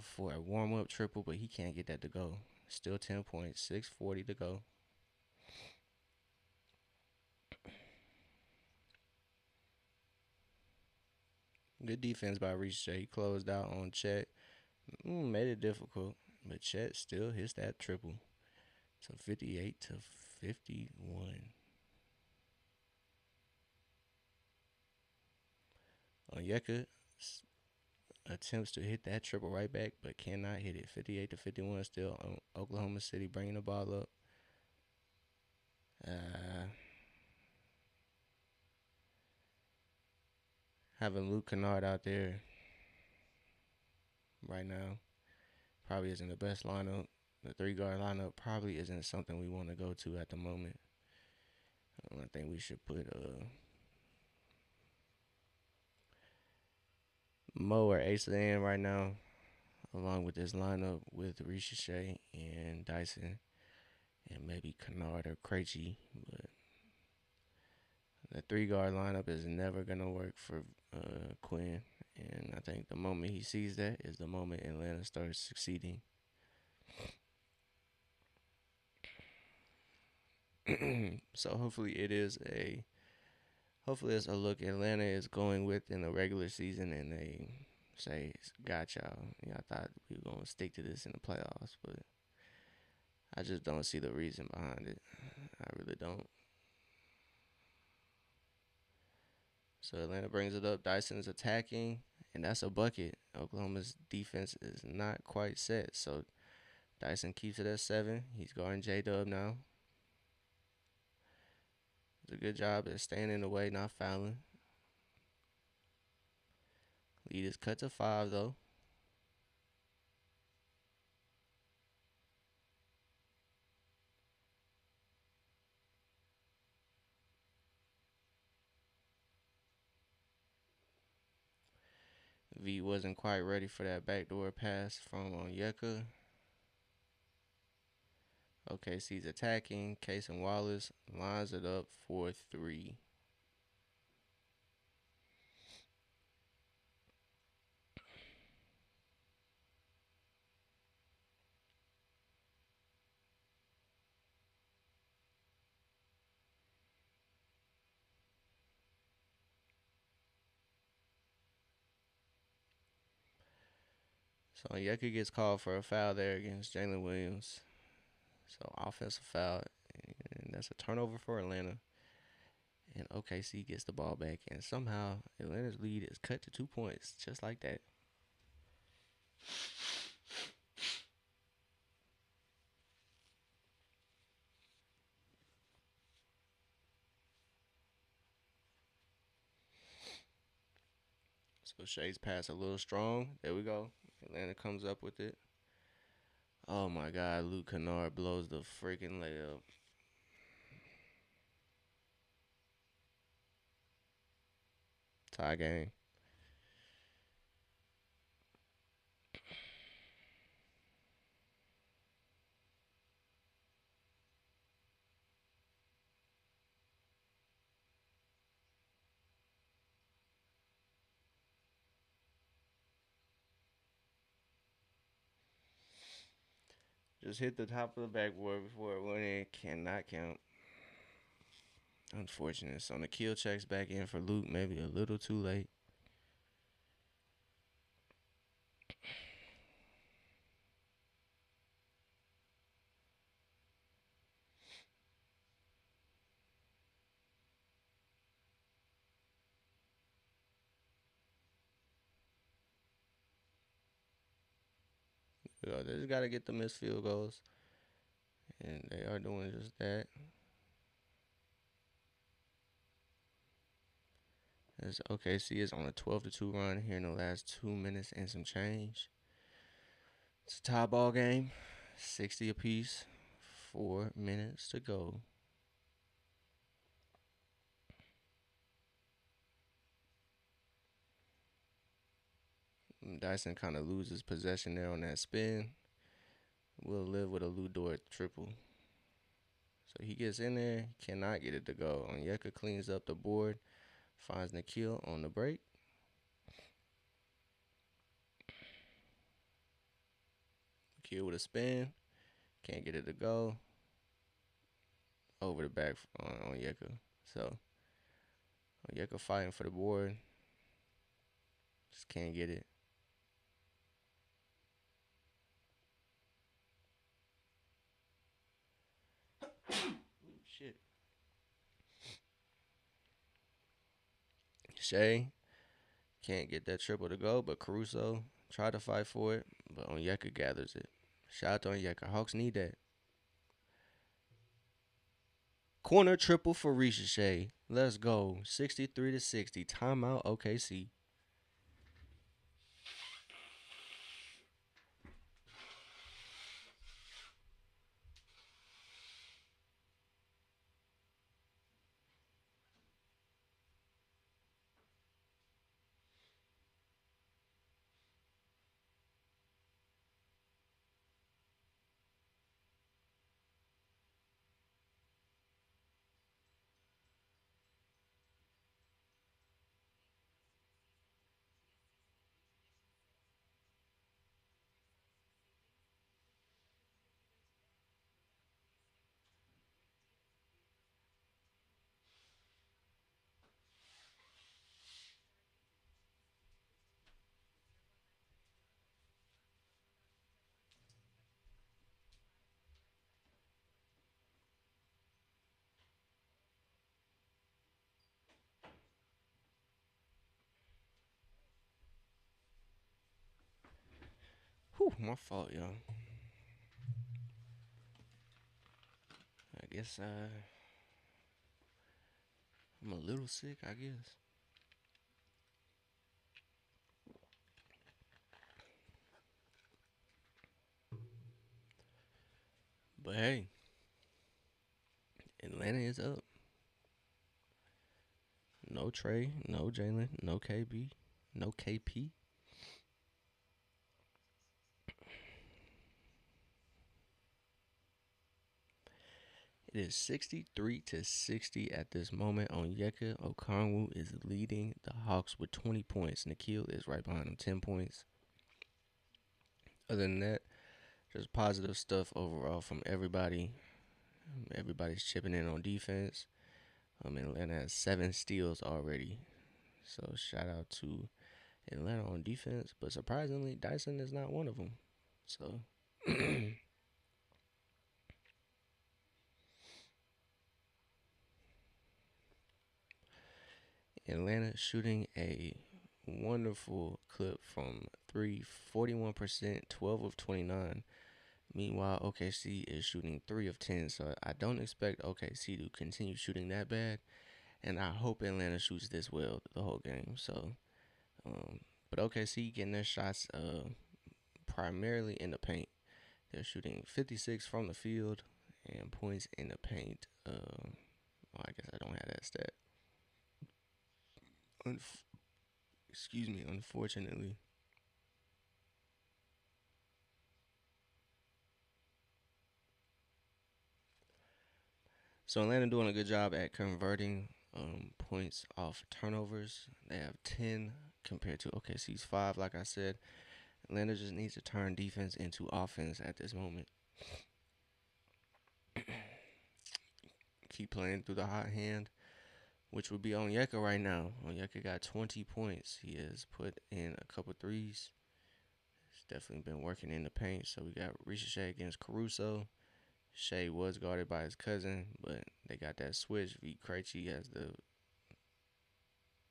for a warm up triple, but he can't get that to go. Still 10 points, 6:40 to go. Good defense by Ricochet. He closed out on Chet. Made it difficult, but Chet still hits that triple. So 58 to 51. Onyeka attempts to hit that triple right back, but cannot hit it. 58 to 51 still on Oklahoma City bringing the ball up. Having Luke Kennard out there right now probably isn't the best lineup. The 3-guard lineup probably isn't something we want to go to at the moment. I think we should put Mo or Asa in right now, along with this lineup with Ricochet and Dyson, and maybe Kennard or Krejci. But the 3-guard lineup is never gonna work for Quinn, and I think the moment he sees that is the moment Atlanta starts succeeding. So hopefully it's a look Atlanta is going with in the regular season, and they say, "Got y'all." I thought we were gonna stick to this in the playoffs, but I just don't see the reason behind it. I really don't. So Atlanta brings it up. Dyson's attacking, and that's a bucket. Oklahoma's defense is not quite set, so Dyson keeps it at 7. He's guarding J-Dub now. Does a good job at staying in the way, not fouling. Lead is cut to 5, though. V wasn't quite ready for that backdoor pass from Onyeka. OKC's attacking. Case and Wallace lines it up for 3. So Onyeka gets called for a foul there against Jalen Williams. So offensive foul, and that's a turnover for Atlanta. And OKC gets the ball back, and somehow Atlanta's lead is cut to 2 points, just like that. So Shay's pass a little strong. There we go. Atlanta comes up with it. Oh my God, Luke Kennard blows the freaking layup. Tie game. Just hit the top of the backboard before it went in. Cannot count. Unfortunate. So Nikhil checks back in for Luke, maybe a little too late. They just got to get the missed field goals. And they are doing just that. As OKC is on a 12-2 run here in the last 2 minutes and some change. It's a tie ball game, 60 apiece, 4 minutes to go. Dyson kind of loses possession there on that spin. We'll live with a Lu Dort triple. So he gets in there, cannot get it to go. Onyeka cleans up the board, finds Nikhil on the break. Nikhil with a spin, can't get it to go. Over the back on Onyeka. So Onyeka fighting for the board, just can't get it. Shit. Shea can't get that triple to go, but Caruso tried to fight for it, but Onyeka gathers it. Shout out to Onyeka. Hawks need that. Corner triple for Ricochet. Let's go. 63-60. Timeout OKC. Whew, my fault, y'all. I guess I'm a little sick, I guess. But hey, Atlanta is up. No Trey, no Jalen, no KB, no KP. It is 63-60 at this moment. Onyeka Okongwu is leading the Hawks with 20 points. Nikhil is right behind him, 10 points. Other than that, just positive stuff overall from everybody. Everybody's chipping in on defense. Atlanta has 7 steals already. So shout out to Atlanta on defense. But surprisingly, Dyson is not one of them. So Atlanta shooting a wonderful clip from 3, 41%, 12 of 29. Meanwhile, OKC is shooting 3 of 10. So I don't expect OKC to continue shooting that bad. And I hope Atlanta shoots this well the whole game. So, but OKC getting their shots primarily in the paint. They're shooting 56 from the field and points in the paint. Well, I guess I don't have that stat. Excuse me, unfortunately. So Atlanta doing a good job at converting points off turnovers. They have 10 compared to OKC's 5. Like I said, Atlanta just needs to turn defense into offense at this moment. Keep playing through the hot hand, which would be Onyeka right now. Onyeka got 20 points. He has put in a couple threes. He's definitely been working in the paint. So we got Ricochet against Caruso. Shea was guarded by his cousin, but they got that switch. V. Krejci has the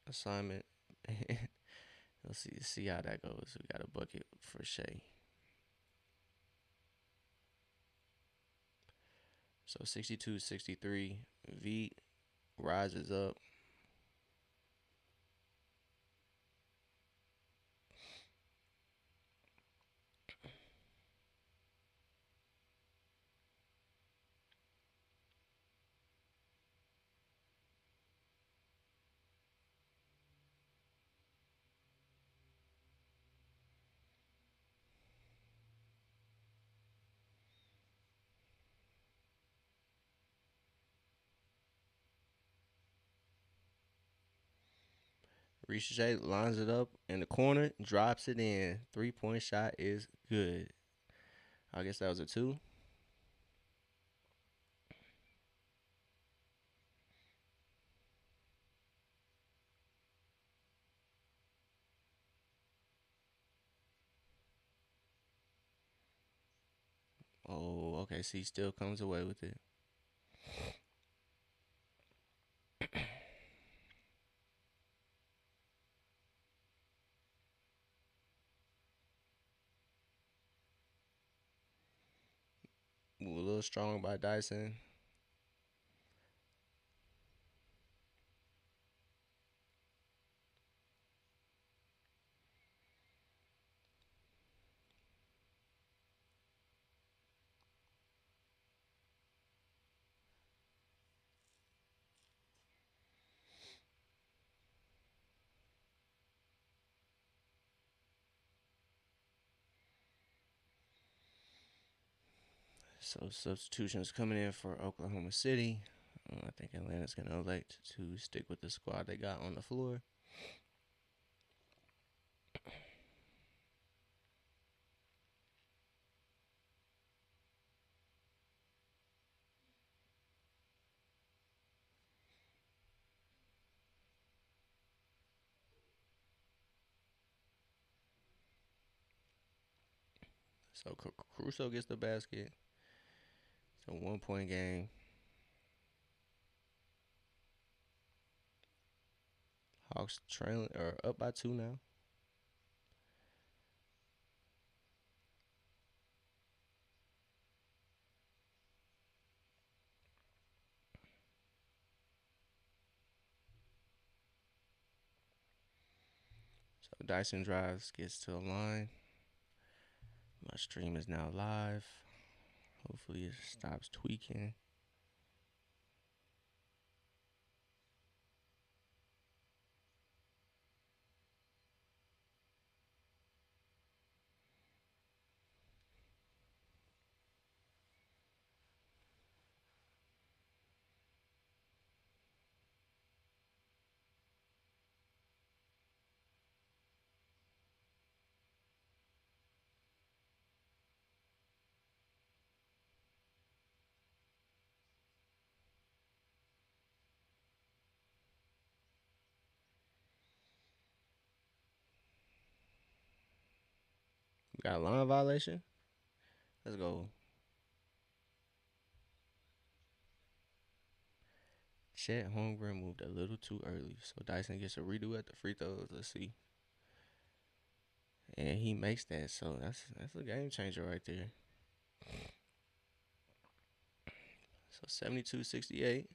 assignment. Let's see how that goes. We got a bucket for Shea. So 62-63. V rises up. Ricochet lines it up in the corner, drops it in. 3-point shot is good. I guess that was a two. Oh, okay. See, still comes away with it. Ooh, a little strong by Dyson. So substitutions coming in for Oklahoma City. I think Atlanta's gonna elect to stick with the squad they got on the floor. So Caruso gets the basket. It's a 1 point game. Hawks trailing or up by two now. So Dyson drives, gets to the line. My stream is now live. Hopefully it stops tweaking. We got a line violation. Let's go. Chet Holmgren moved a little too early, so Dyson gets a redo at the free throws. Let's see, and he makes that. So that's a game changer right there. So 72-68.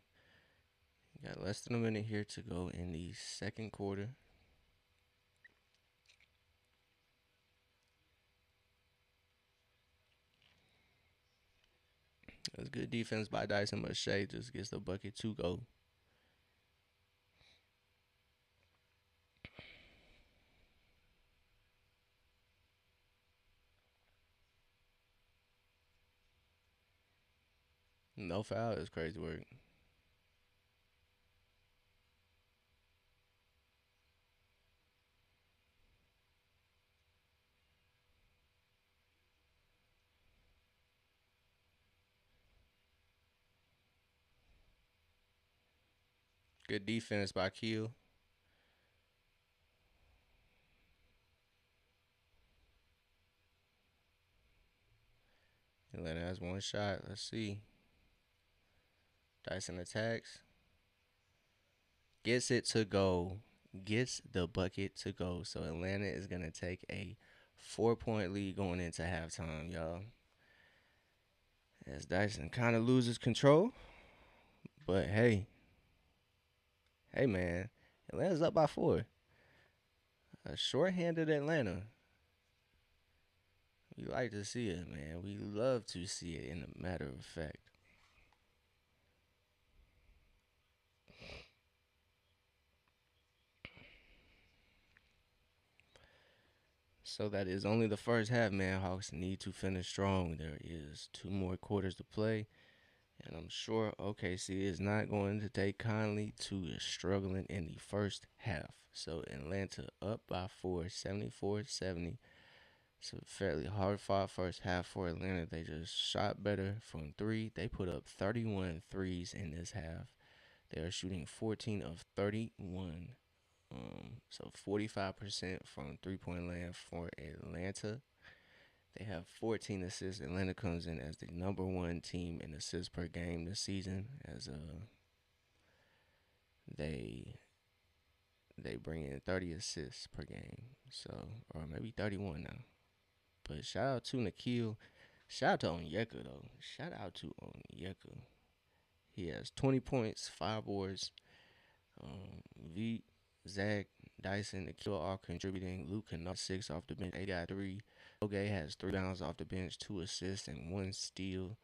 Got less than a minute here to go in the second quarter. That's good defense by Dyson, but Shea just gets the bucket to go. No foul is crazy work. Good defense by Keel. Atlanta has one shot. Let's see. Dyson attacks. Gets it to go. Gets the bucket to go. So Atlanta is going to take a 4 point lead going into halftime, y'all. As Dyson kind of loses control. But hey, man. Atlanta's up by 4. A shorthanded Atlanta. We like to see it, man. We love to see it, in a matter of fact. So that is only the first half, man. Hawks need to finish strong. There is 2 more quarters to play. And I'm sure OKC is not going to take kindly to struggling in the first half. So Atlanta up by 4, 74-70. So fairly hard fought first half for Atlanta. They just shot better from three. They put up 31 threes in this half. They are shooting 14 of 31. So 45% from 3-point land for Atlanta. They have 14 assists. Atlanta comes in as the number one team in assists per game this season. As they they bring in 30 assists per game. So or maybe 31 now. But shout out to Nikhil. Shout out to Onyeka though. Shout out to Onyeka. He has 20 points, 5 boards. V, Zach, Dyson, Nikhil all contributing. Luke Kennard 6 off the bench. They got 3. Oge has 3 bounds off the bench, 2 assists and 1 steal.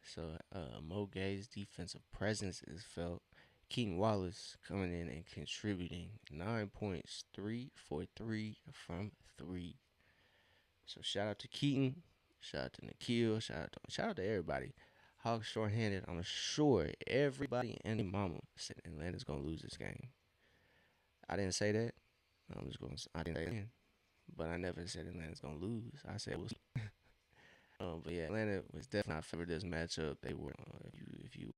So Mo Gay's defensive presence is felt. Keaton Wallace coming in and contributing 9 points, 3 for 3 from 3. So shout out to Keaton, shout out to Nikhil, shout out to everybody. Hawks shorthanded. I'm sure everybody and their mama said Atlanta's gonna lose this game. I didn't say that. I didn't say that. But I never said Atlanta's gonna lose. I said we'll. But yeah, Atlanta was definitely not favored this matchup. They were. If you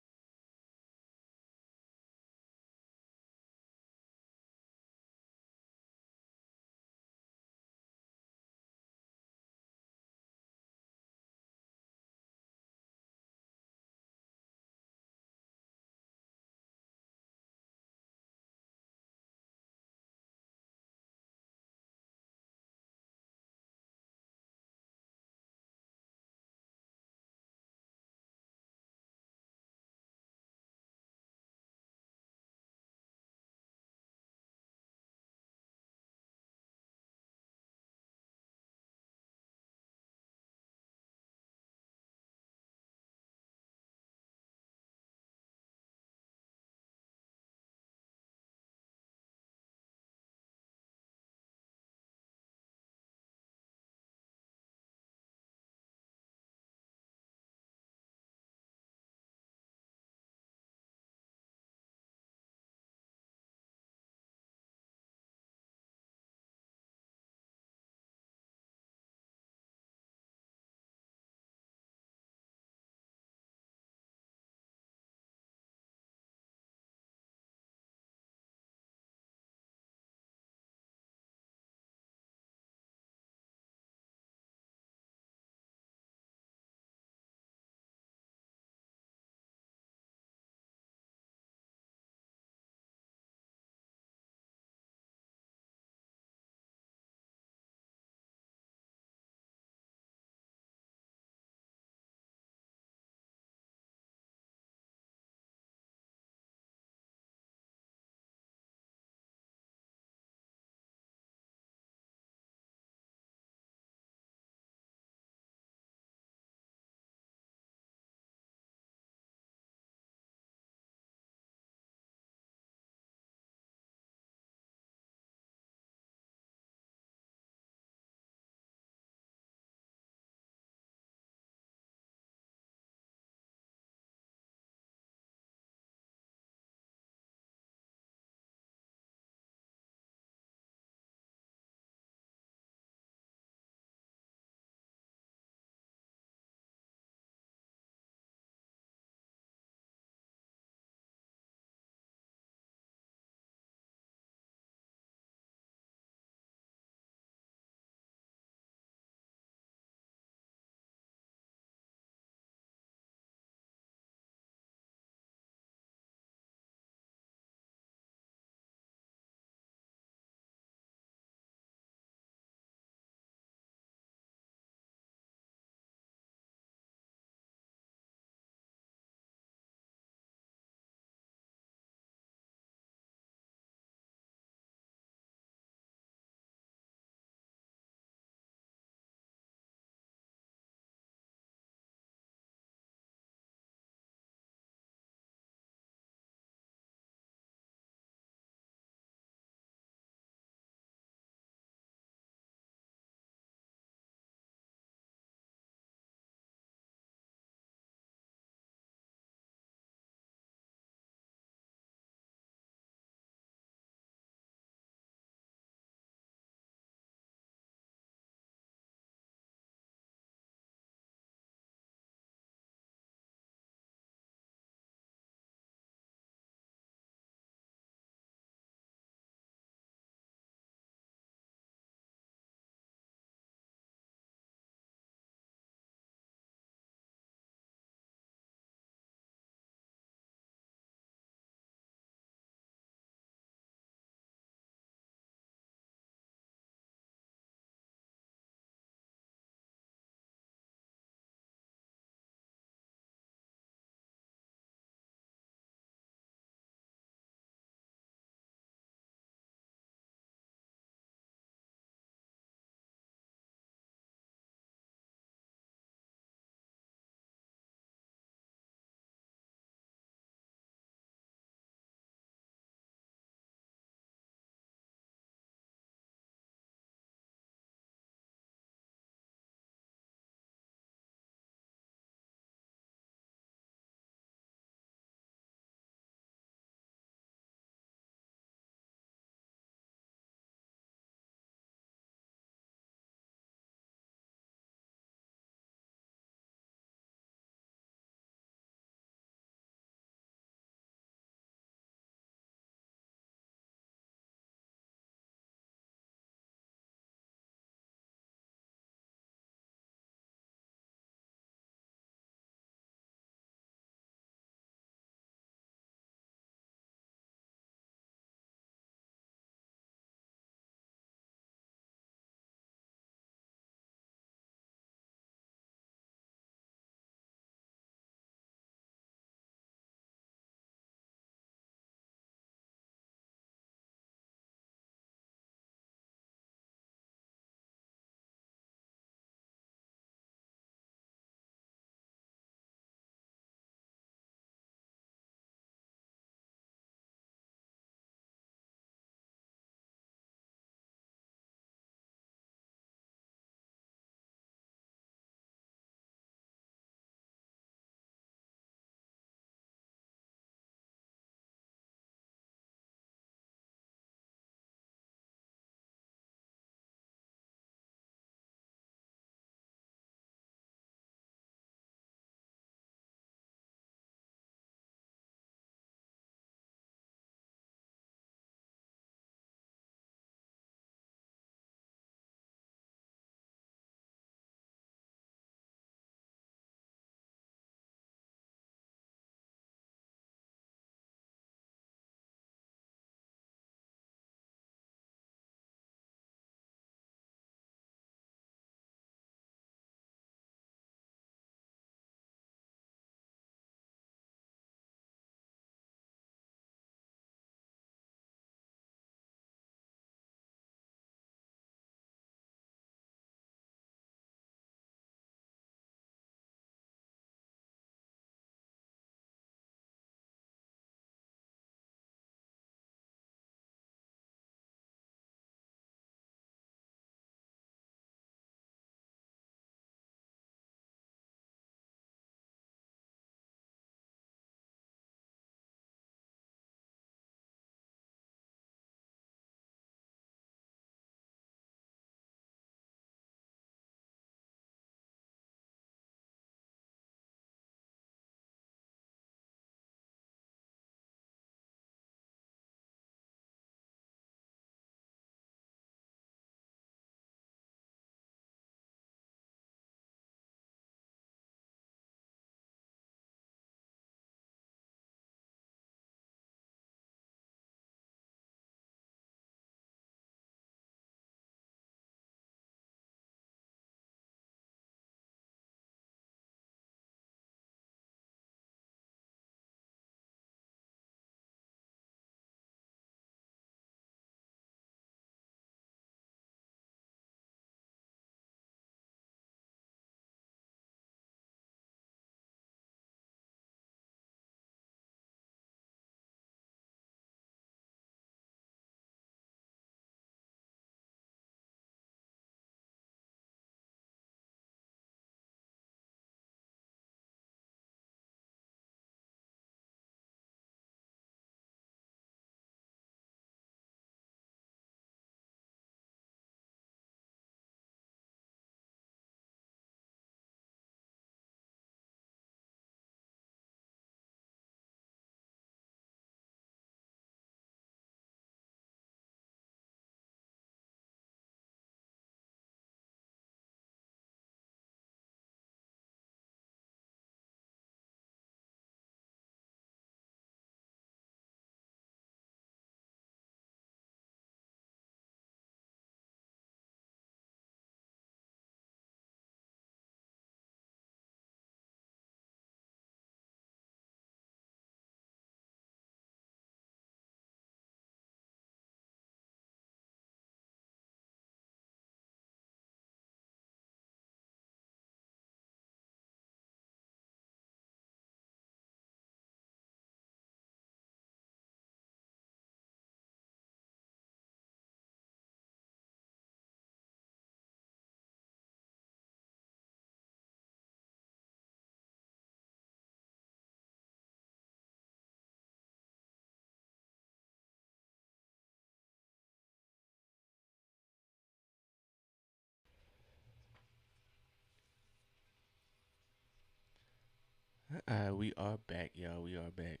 We are back, y'all. We are back.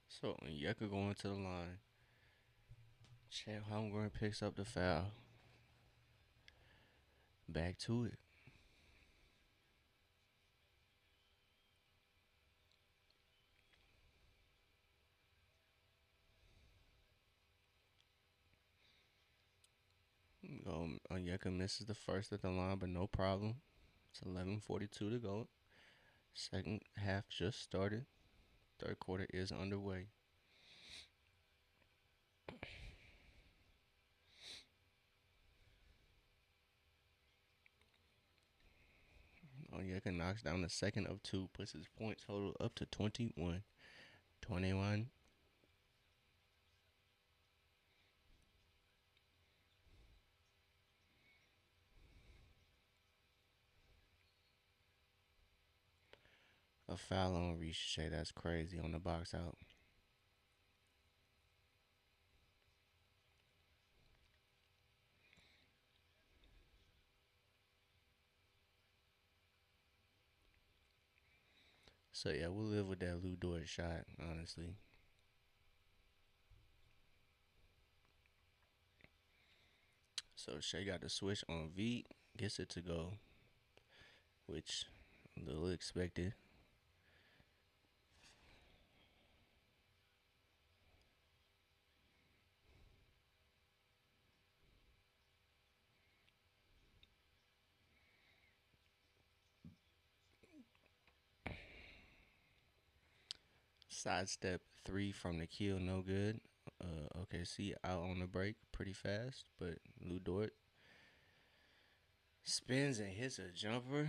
So Onyeka going to the line. Chet Holmgren picks up the foul. Back to it. Onyeka misses the first at the line, but no problem. It's 11:42 to go. Second half just started. Third quarter is underway. Onyeka knocks down the second of two, puts his point total up to 21. 21. A foul on Ricochet. That's crazy on the box out. So yeah, we'll live with that Lou Dort shot, honestly. So Shea got the switch on V, gets it to go, which a little expected. Sidestep three from the kill, no good. OKC out on the break pretty fast, but Lou Dort spins and hits a jumper.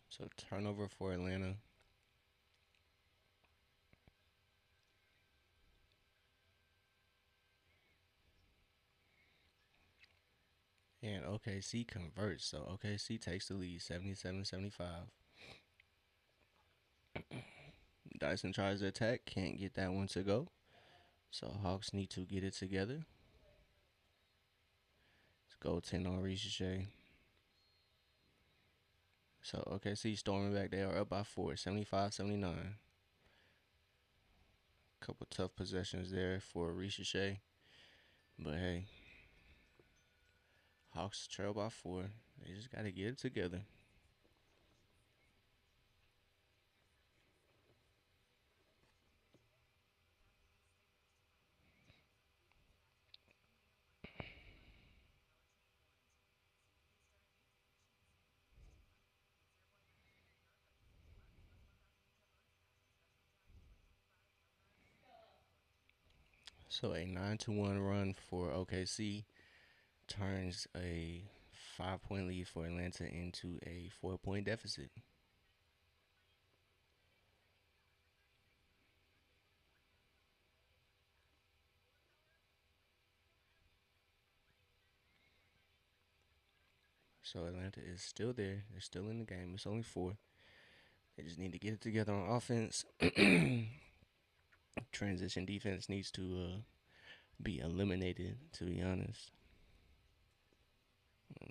So turnover for Atlanta. And OKC converts. So OKC takes the lead 77-75. Dyson tries to attack, can't get that one to go. So Hawks need to get it together. Let's go 10 on Ricochet. So OKC storming back. They are up by 4, 75-79. Couple tough possessions there for Ricochet. But hey, Hawks trail by 4. They just got to get it together. So a 9-1 run for OKC turns a 5-point lead for Atlanta into a 4-point deficit. So Atlanta is still there. They're still in the game. It's only 4. They just need to get it together on offense. Transition defense needs to be eliminated, to be honest.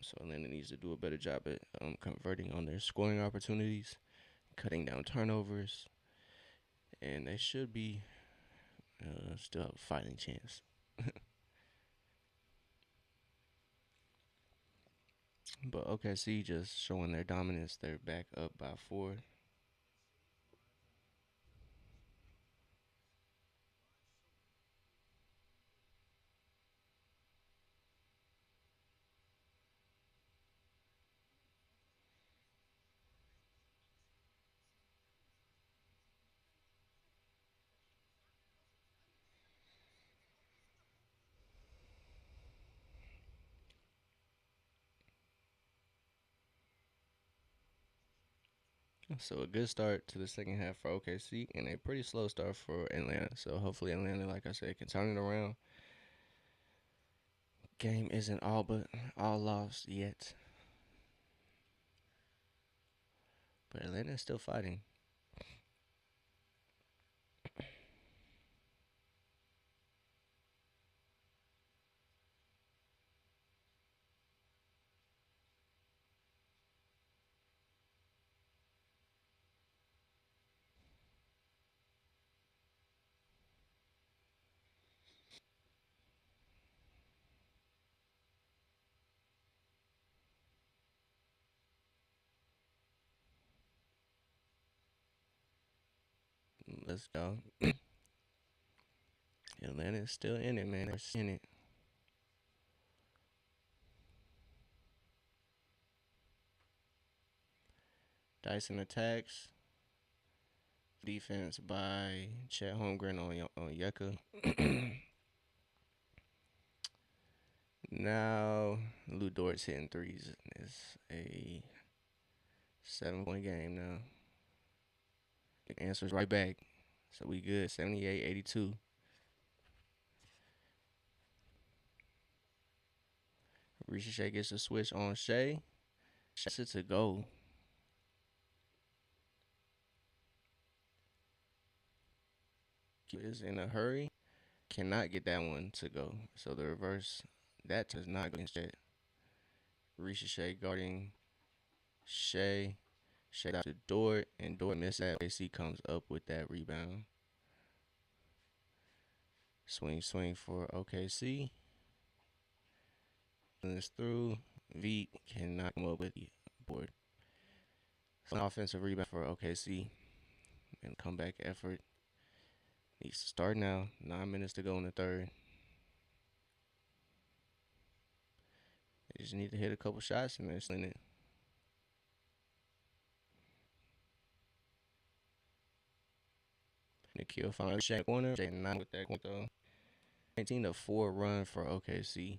So Atlanta needs to do a better job at converting on their scoring opportunities, cutting down turnovers, and they should be still have a fighting chance. But OKC just showing their dominance. They're back up by 4. So a good start to the second half for OKC and a pretty slow start for Atlanta. So hopefully Atlanta, like I said, can turn it around. Game isn't all but all lost yet, but Atlanta is still fighting. Let's go. Atlanta is still in it, man. They're in it. Dyson attacks. Defense by Chet Holmgren on Yucca. Now Lou Dort's hitting threes. It's a 7 point game now. It answers right back. So we good. 78-82. Risha Shea gets a switch on Shea. Shea to go. Is in a hurry. Cannot get that one to go. So the reverse, that does not go against Shea. Risha Shea guarding Shea. Shea out to Dort, and Dort missed that. AC comes up with that rebound. Swing for OKC. This through. V cannot come up with the board. So an offensive rebound for OKC. And comeback effort. Needs to start now. 9 minutes to go in the third. They just need to hit a couple shots and they're slinging it. Nikhil finally shot corner. They not with that though. 19-4 run for OKC.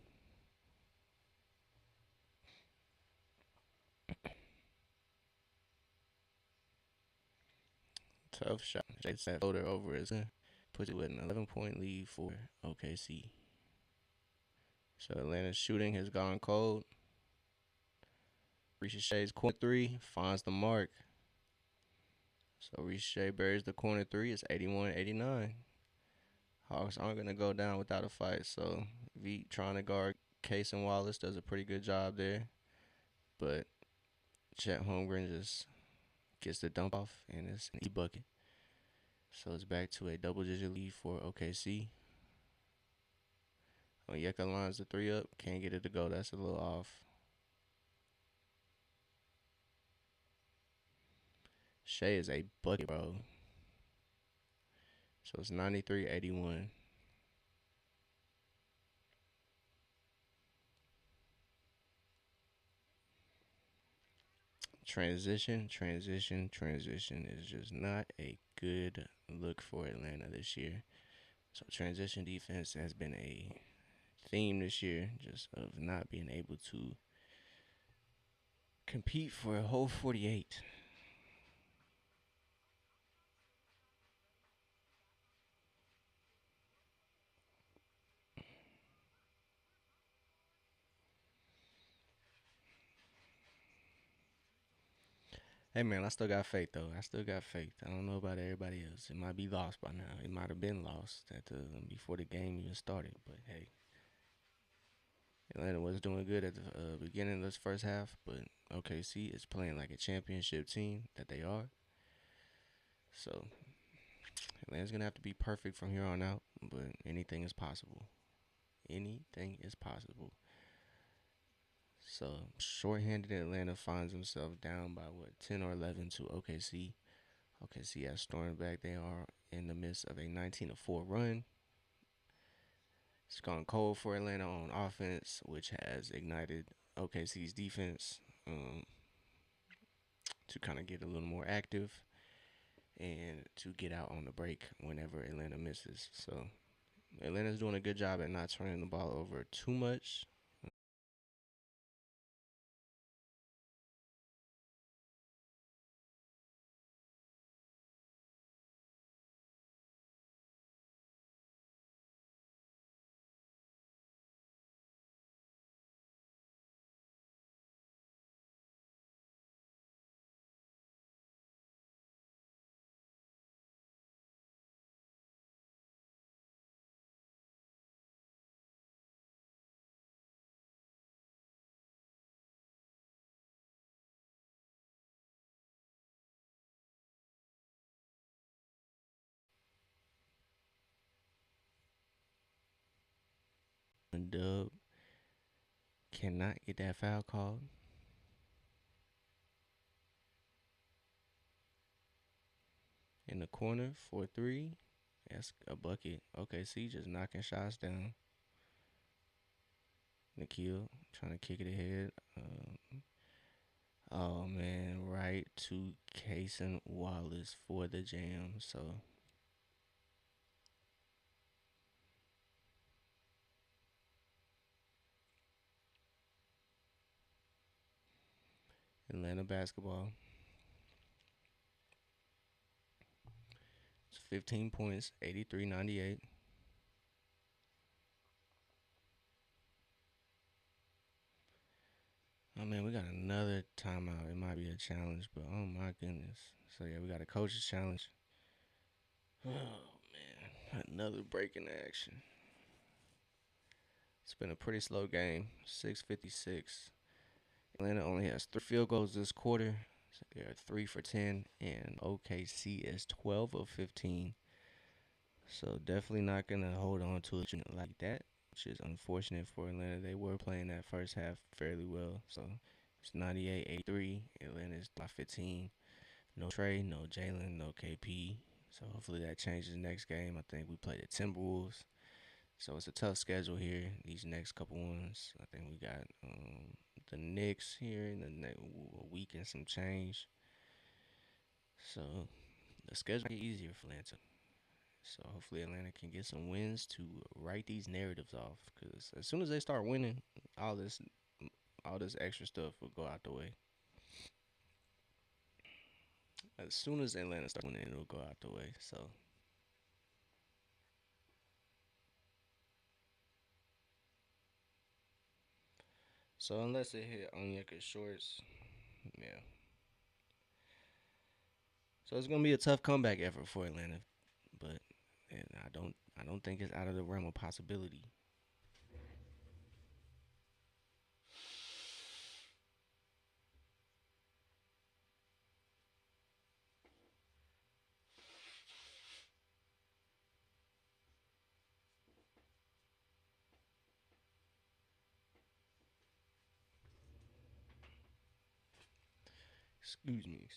Tough shot. They set Loader over his puts it with an 11-point lead for OKC. So Atlanta's shooting has gone cold. Risha corner three finds the mark. So Risha buries the corner three. It's 81-89. Hawks aren't going to go down without a fight. So V trying to guard Case and Wallace does a pretty good job there. But Chet Holmgren just gets the dump off and it's an E-bucket. So it's back to a double-digit lead for OKC. Onyeka lines the three up. Can't get it to go. That's a little off. Shea is a bucket, bro. So it's 93-81. Transition is just not a good look for Atlanta this year. So transition defense has been a theme this year, just of not being able to compete for a whole 48. Hey man, I still got faith though. I still got faith. I don't know about everybody else. It might be lost by now. It might have been lost at the before the game even started. But hey, Atlanta was doing good at the beginning of this first half, but OKC is playing like a championship team that they are. So Atlanta's gonna have to be perfect from here on out, but anything is possible. Anything is possible. So shorthanded Atlanta finds himself down by what 10 or 11 to OKC. OKC has stormed back. They are in the midst of a 19-4 run. It's gone cold for Atlanta on offense, which has ignited OKC's defense to kind of get a little more active and to get out on the break whenever Atlanta misses. So Atlanta's doing a good job at not turning the ball over too much. Dub cannot get that foul called. In the corner, 4-3. That's a bucket. OKC just knocking shots down. Nikhil trying to kick it ahead. Oh man, right to Cason Wallace for the jam. So Atlanta basketball. It's 15 points, 83-98. Oh man, we got another timeout. It might be a challenge, but oh my goodness. So yeah, we got a coach's challenge. Oh man, another break in action. It's been a pretty slow game. 6:56. Atlanta only has 3 field goals this quarter. So they are 3 for 10, and OKC is 12 of 15. So definitely not gonna hold on to it like that, which is unfortunate for Atlanta. They were playing that first half fairly well. So it's 98-83. Atlanta is by 15. No Trey, no Jalen, no KP. So hopefully that changes next game. I think we play the Timberwolves. So it's a tough schedule here. These next couple ones. I think we got the Knicks here in the next week and some change. So the schedule get easier for Atlanta. So hopefully Atlanta can get some wins to write these narratives off. Because as soon as they start winning, all this all this extra stuff will go out the way. As soon as Atlanta starts winning, it'll go out the way. So unless they hit Onyeka Shorts, yeah. So it's gonna be a tough comeback effort for Atlanta, but and I don't think it's out of the realm of possibility. Excuse me.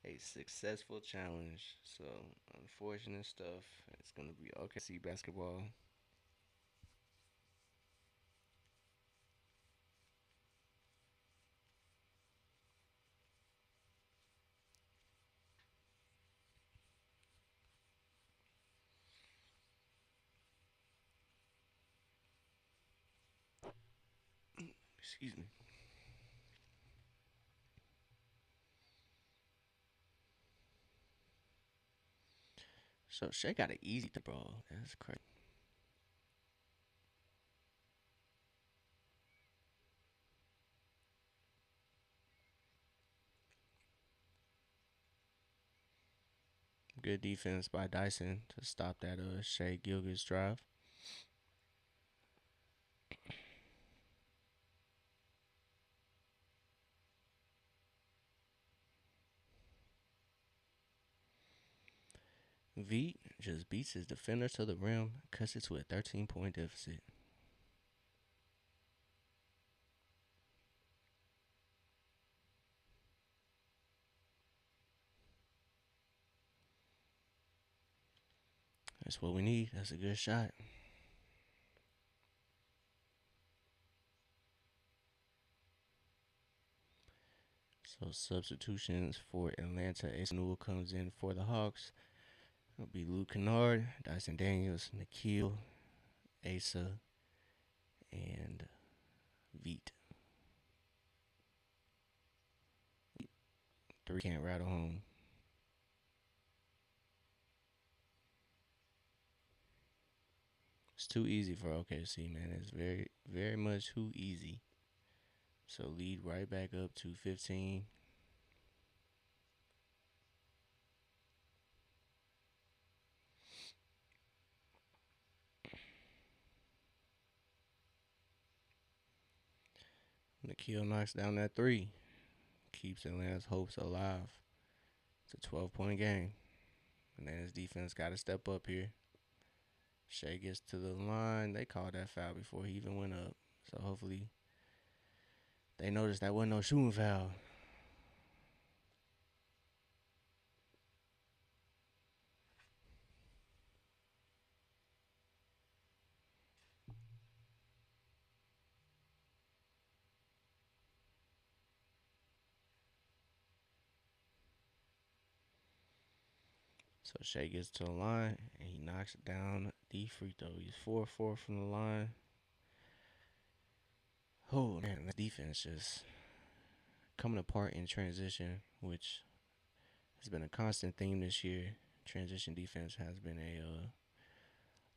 A successful challenge. So unfortunate stuff. It's gonna be OKC basketball. Excuse me. So Shea got an easy bro. That's crazy. Good defense by Dyson to stop that Shea Gilgis drive. Veet just beats his defender to the rim, cuts it to a 13-point deficit. That's what we need. That's a good shot. So substitutions for Atlanta. Ace Newell comes in for the Hawks. It'll be Luke Kennard, Dyson Daniels, Nikhil, Asa, and Veet. Three can't rattle home. It's too easy for OKC, man. It's very much too easy. So lead right back up to 15. Nikhil knocks down that three. Keeps Atlanta's hopes alive. It's a 12-point game. And then his defense got to step up here. Shea gets to the line. They called that foul before he even went up. So hopefully they noticed that wasn't no shooting foul. So Shea gets to the line and he knocks it down the free throw. He's 4-4 from the line. Oh man, the defense just coming apart in transition, which has been a constant theme this year. Transition defense has been a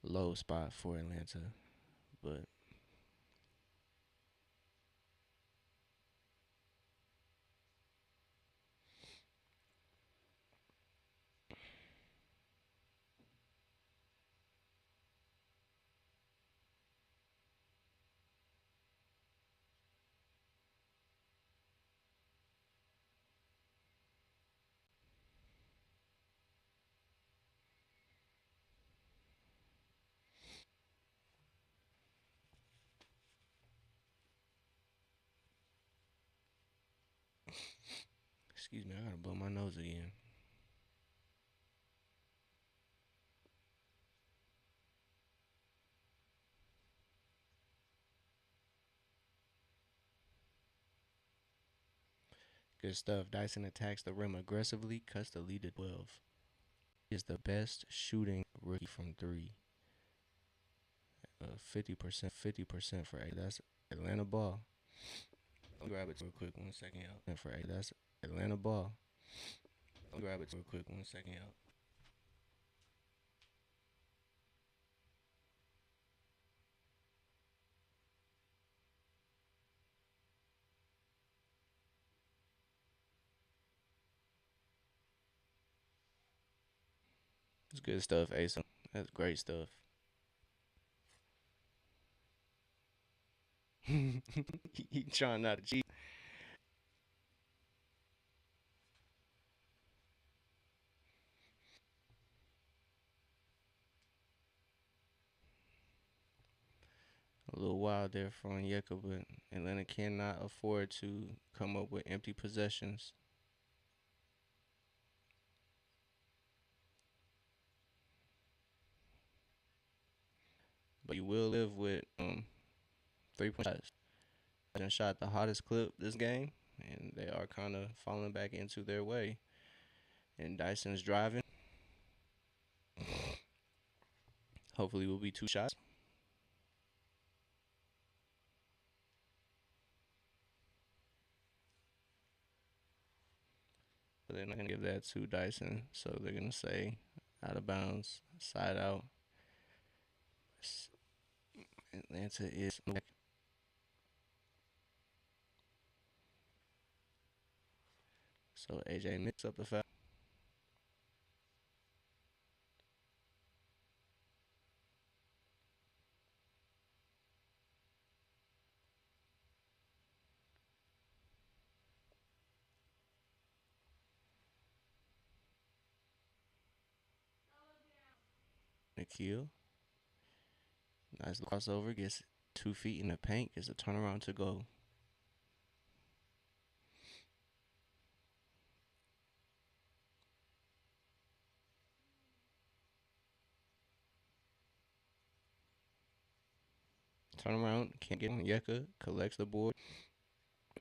low spot for Atlanta, but excuse me, I gotta blow my nose again. Good stuff. Dyson attacks the rim aggressively, cuts the lead to 12. He is the best shooting rookie from three. 50% for eight. That's Atlanta ball. I'll grab it real quick 1 second, y'all. For eight. That's Atlanta ball. I'll grab it real quick 1 second, y'all. It's good stuff, Asa. That's great stuff. He trying not to cheat. A little wild there for Onyeka, but Atlanta cannot afford to come up with empty possessions. But you will live with 3-point shots. And shot the hottest clip this game, and they are kind of falling back into their way. And Dyson's driving. Hopefully, will be 2 shots. But they're not gonna give that to Dyson, so they're gonna say out of bounds, side out. Atlanta is back. So AJ mix up the foul. Nikhil, nice crossover, gets 2 feet in the paint, gets a turnaround to go. Turnaround, can't get on Yeka, collects the board.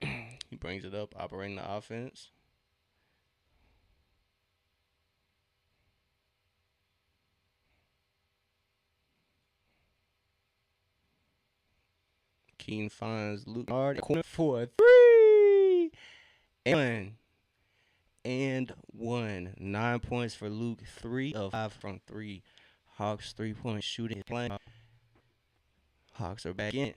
He brings it up, operating the offense. Keen finds Luke Hard for a 3 and 1. 9 points for Luke. 3 of 5 from 3. Hawks 3-point shooting is playing. Hawks are back in.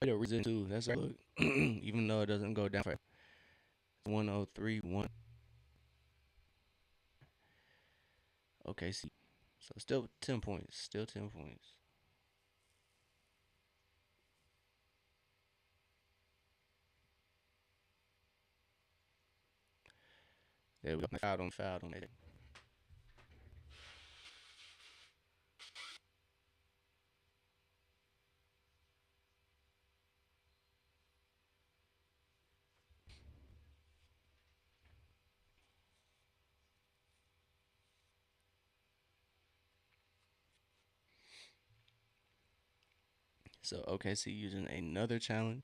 The reason too. That's a look. Even though it doesn't go down for 103-1. Okay, see. So still 10 points. Still 10 points. There we go. Fouled him. So OKC using another challenge.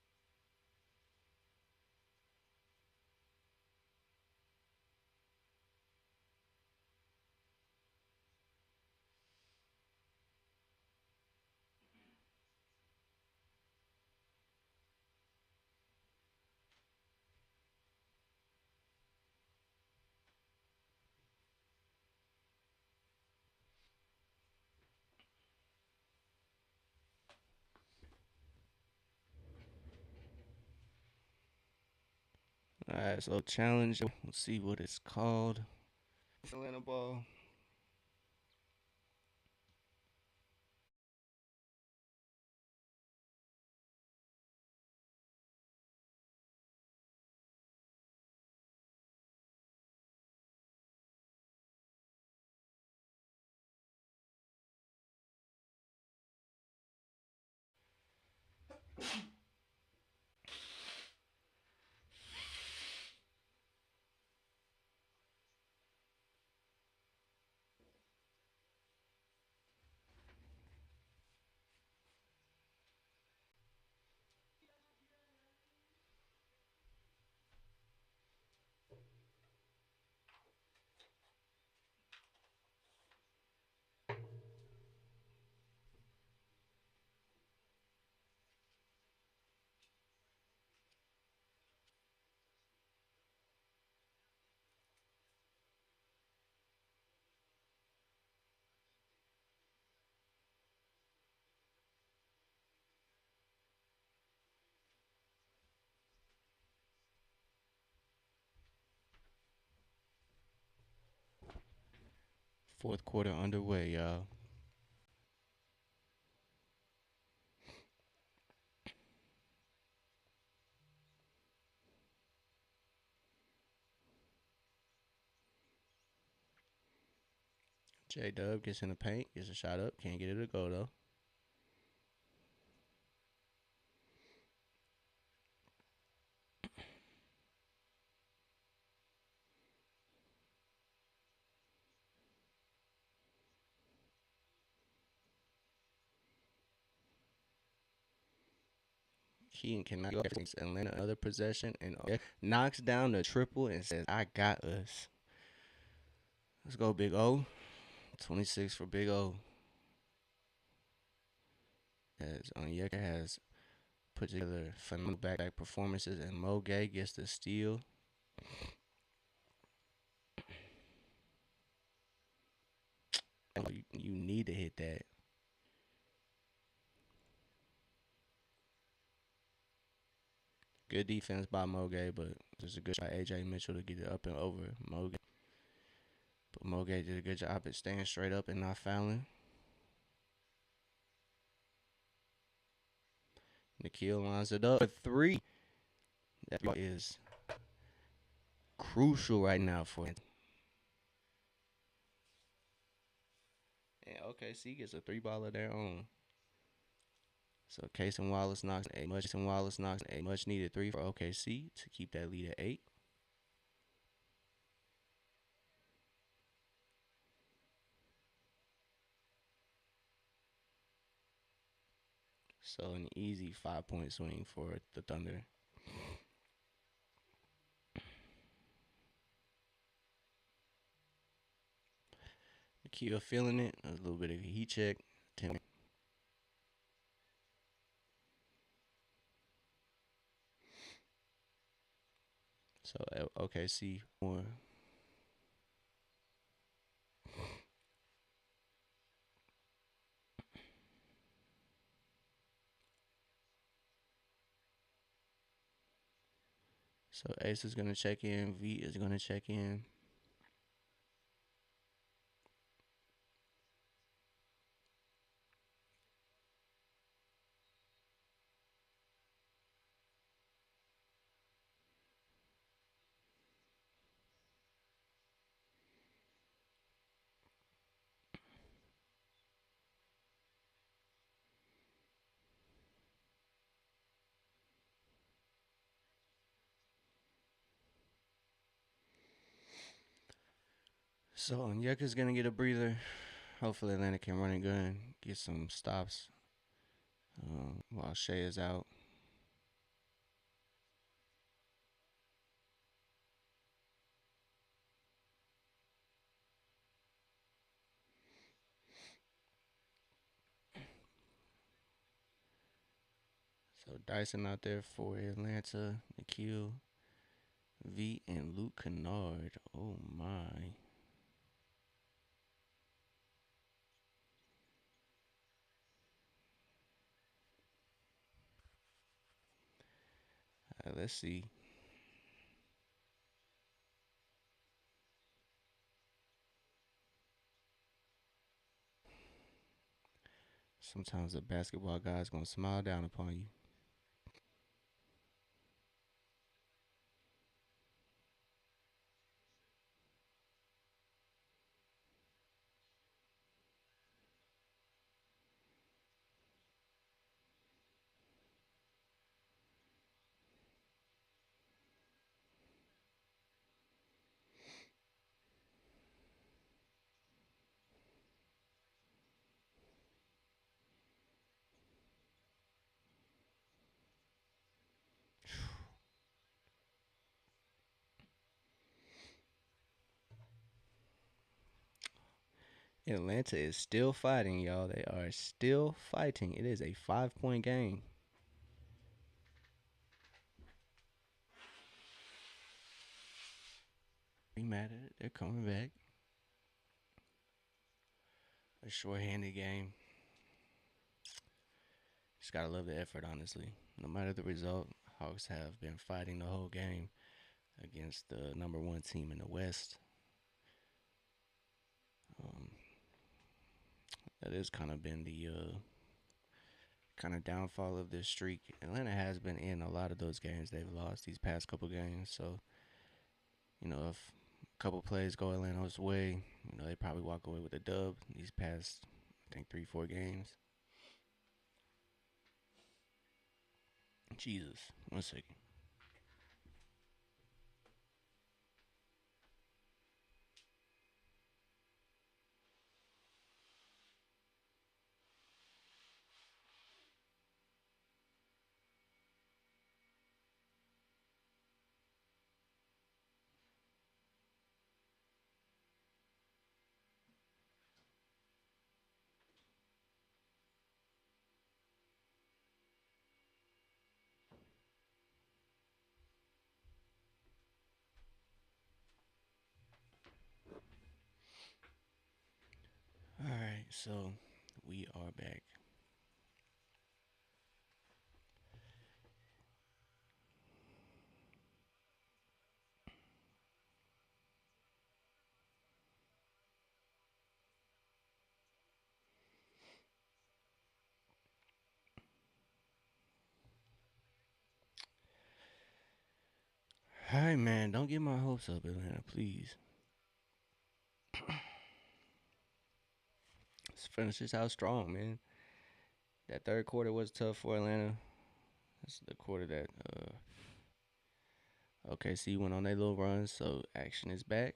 All right, so challenge. Let's see what it's called. Atlanta ball. Fourth quarter underway, y'all. J Dub gets in the paint, gets a shot up, can't get it to go though. Keaton cannot go. Atlanta another possession and knocks down the triple and says, "I got us." Let's go, Big O. 26 for Big O. As Onyeka has put together phenomenal back performances, and Mo Gay gets the steal. You need to hit that. Good defense by Mo Gay, but there's a good shot by AJ Mitchell to get it up and over Mo Gay. But Mo Gay did a good job at staying straight up and not fouling. Nikhil lines it up for three. That is crucial right now for him. And OKC gets a three ball of their own. So Cason Wallace knocks a much needed three for OKC to keep that lead at 8. So an easy 5-point swing for the Thunder. Nikhil feeling it. A little bit of a heat check. 10. So OKC more. So Ace is gonna check in. V is gonna check in. So Onyeka's gonna get a breather. Hopefully Atlanta can run it good, get some stops while Shea is out. So Dyson out there for Atlanta, Nikhil, V, and Luke Kennard. Oh my. Let's see. Sometimes a basketball guy's gonna smile down upon you. Atlanta is still fighting, y'all. They are still fighting. It is a 5-point game. Be mad at it. They're coming back. A short-handed game. Just gotta love the effort, honestly. No matter the result, Hawks have been fighting the whole game against the number one team in the West. Um, that has kind of been the kind of downfall of this streak. Atlanta has been in a lot of those games they've lost these past couple games. So, if a couple plays go Atlanta's way, they probably walk away with a dub these past, I think, 3, 4 games. Jesus. 1 second. All right, so we are back. All right, man, don't get my hopes up, Atlanta, please. Let's finish this out strong, man. That third quarter was tough for Atlanta. That's the quarter that OKC went on their little run, so action is back.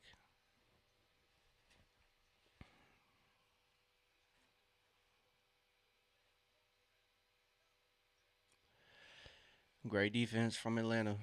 Great defense from Atlanta.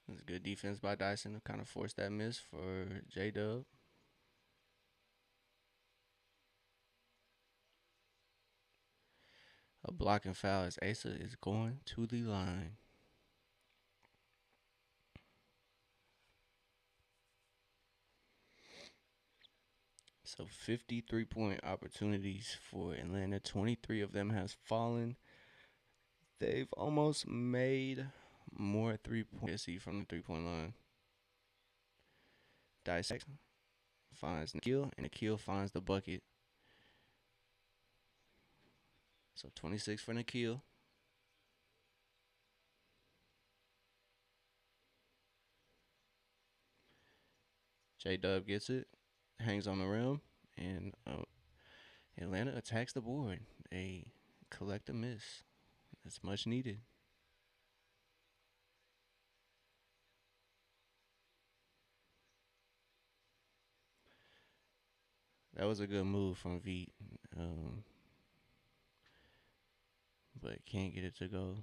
It's good defense by Dyson to kind of force that miss for J Dub. A blocking foul as Asa is going to the line. So 53 point opportunities for Atlanta. 23 of them has fallen. They've almost made more 3-point from the 3-point line. Dissect finds Nikhil, and Nikhil finds the bucket. So 26 for Nikhil. J Dub gets it, hangs on the rim, and Atlanta attacks the board. They collect a miss. That's much needed. That was a good move from Veet, um, but can't get it to go.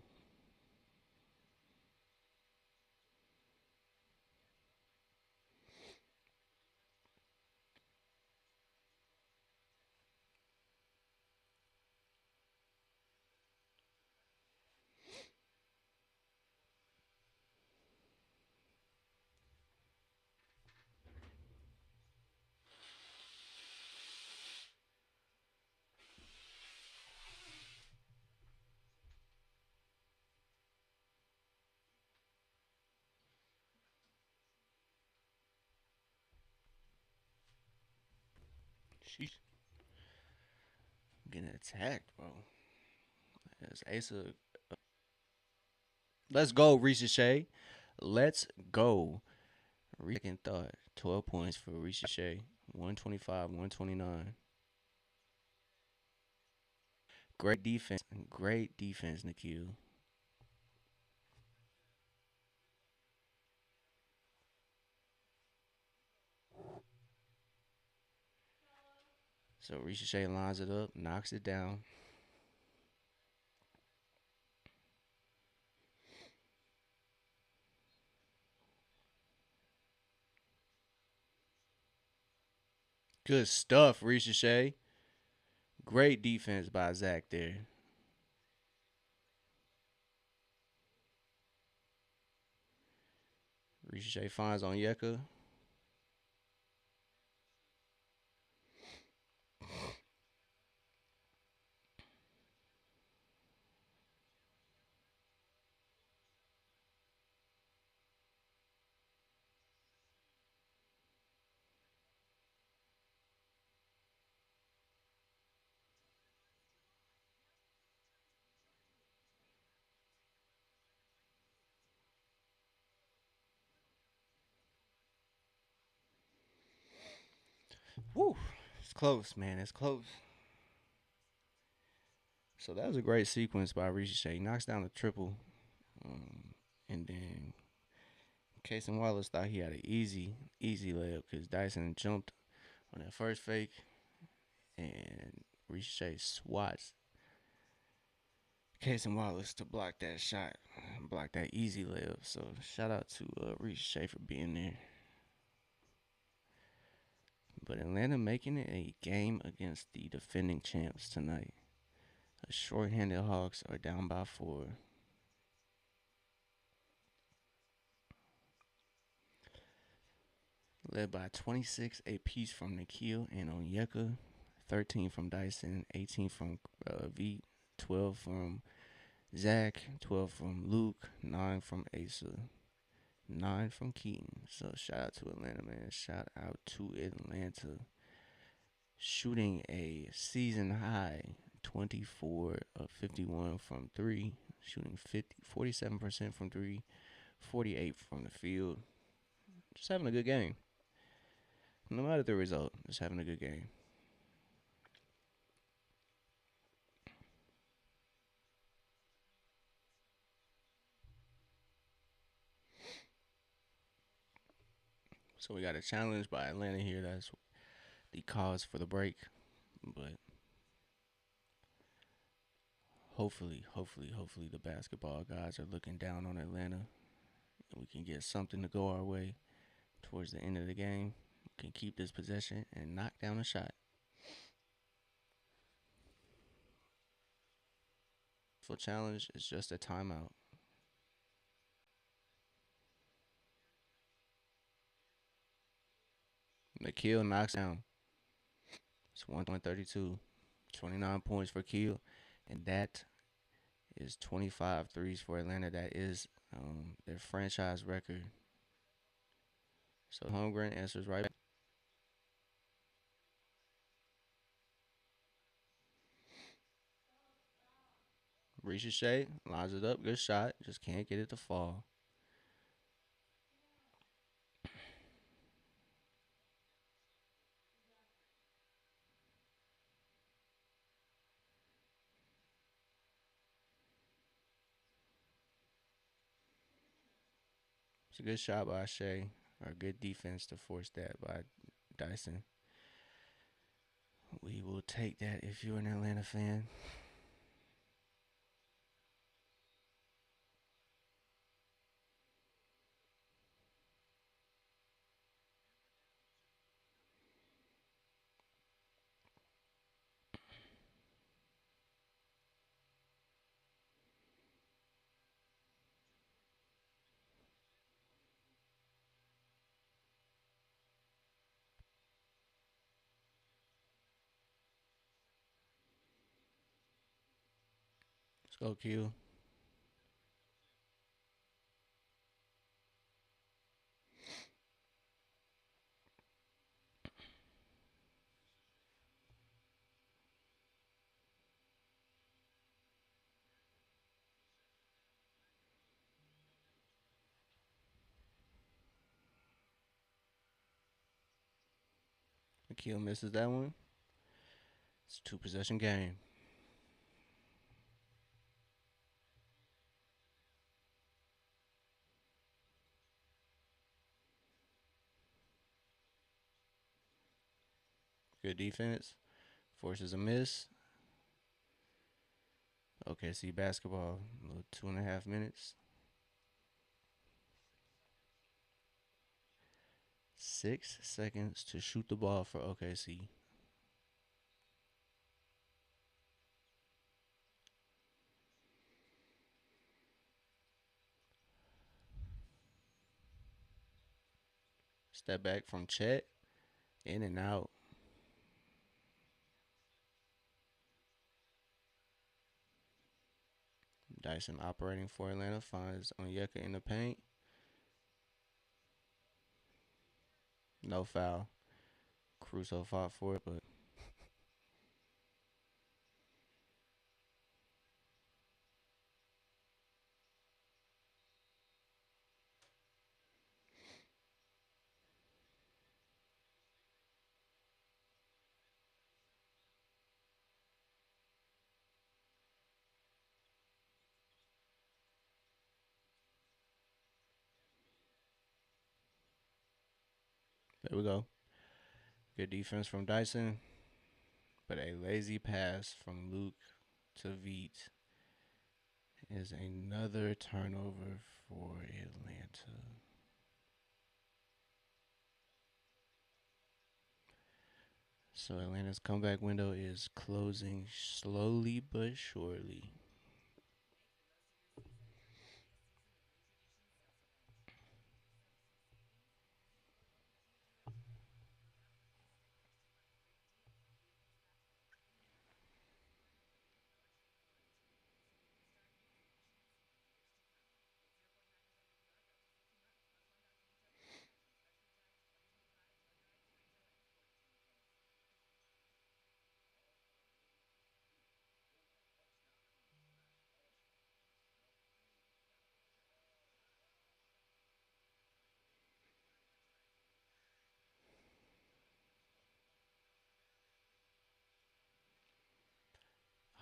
Sheesh. Getting attacked, bro. That's Asa. Let's go, Ricochet. Let's go. Second thought. 12 points for Ricochet. 125, 129. Great defense. Great defense, Nikhil. So Ricochet lines it up, knocks it down. Good stuff, Ricochet. Great defense by Zach there. Ricochet finds on Yeka. Woo. It's close, man. It's close. So that was a great sequence by Ricochet. He knocks down the triple. And then Casey Wallace thought he had an easy layup because Dyson jumped on that first fake. And Ricochet swats Casey Wallace to block that shot, block that easy layup. So shout out to Ricochet for being there. But Atlanta making it a game against the defending champs tonight. The shorthanded Hawks are down by 4. Led by 26 apiece from Nikhil and Onyeka, 13 from Dyson, 18 from V, 12 from Zach, 12 from Luke, 9 from Asa, 9 from Keaton. So shout out to Atlanta, man. Shout out to Atlanta. Shooting a season high 24 of 51 from 3, shooting 47% from 3, 48 from the field. Just having a good game. No matter the result, just having a good game. So we got a challenge by Atlanta here. That's the cause for the break. But hopefully the basketball guys are looking down on Atlanta and we can get something to go our way towards the end of the game. We can keep this possession and knock down a shot. Full challenge is just a timeout. Nikhil knocks down. It's 132. 29 points for Kiel. And that is 25 threes for Atlanta. That is their franchise record. So Holmgren answers right. Ricochet lines it up. Good shot. Just can't get it to fall. It's a good shot by Shea, or good defense to force that by Dyson. We will take that if you're an Atlanta fan. Let's go, Q. Q misses that one. It's a 2 possession game. Good defense. Forces a miss. OKC basketball. 2.5 minutes. 6 seconds to shoot the ball for OKC. Step back from Chet. In and out. Dyson operating for Atlanta finds Onyeka in the paint. No foul. Caruso fought for it, but there we go. Good defense from Dyson, but a lazy pass from Luke to Veet is another turnover for Atlanta. So Atlanta's comeback window is closing slowly but surely.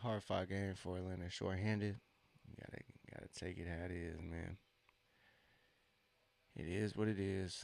Hard fought game for Atlanta. Short-handed. You gotta take it how it is, man. It is what it is.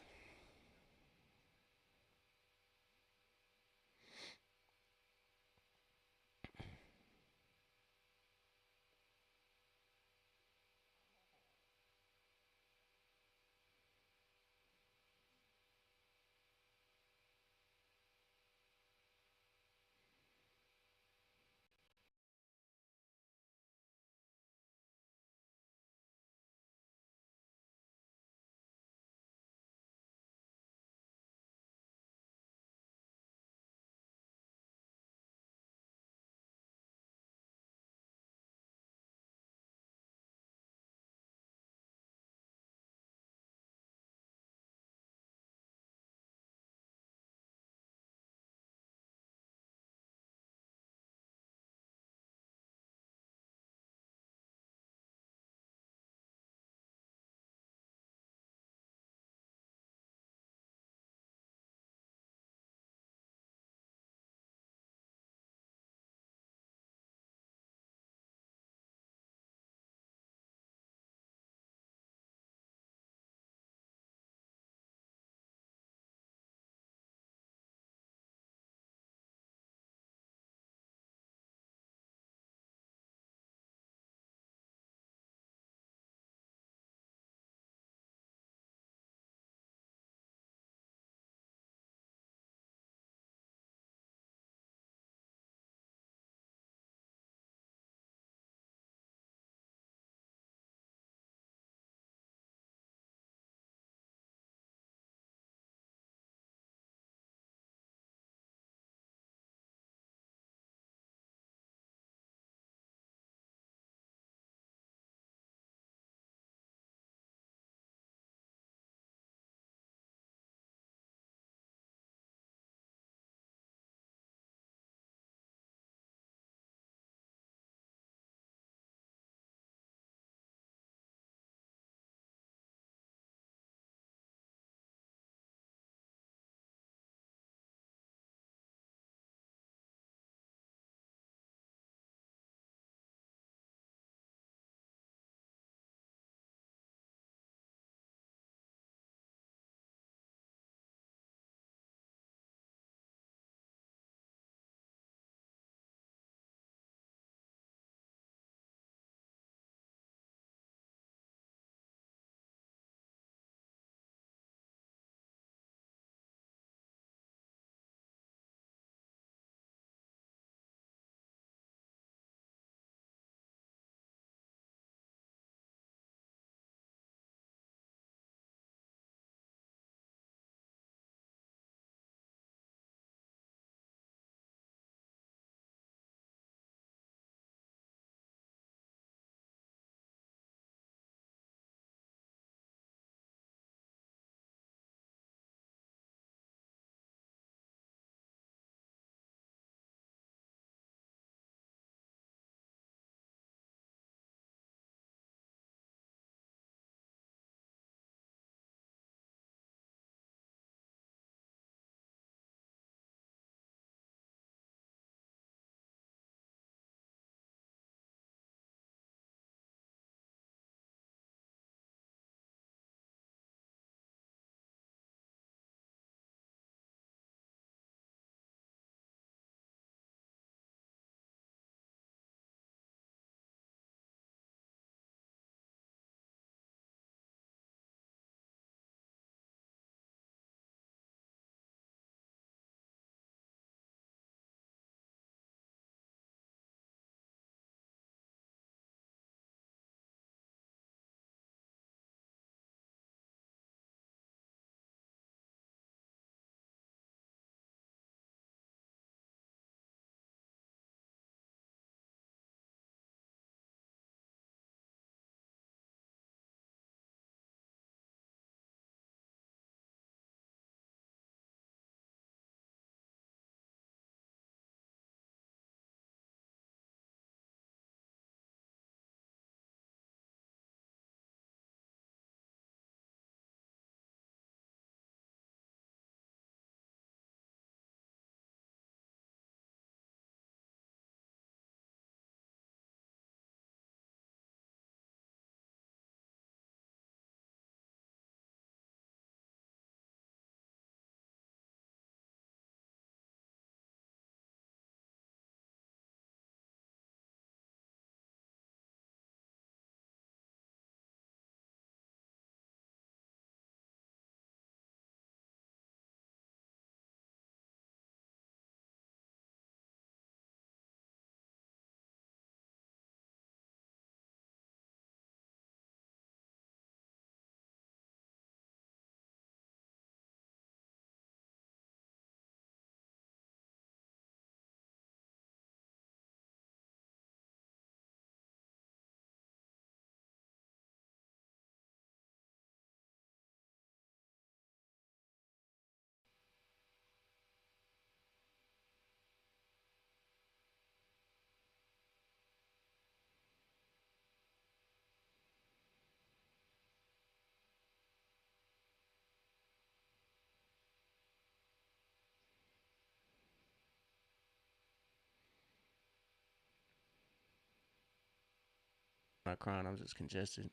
not crying, I'm just congested.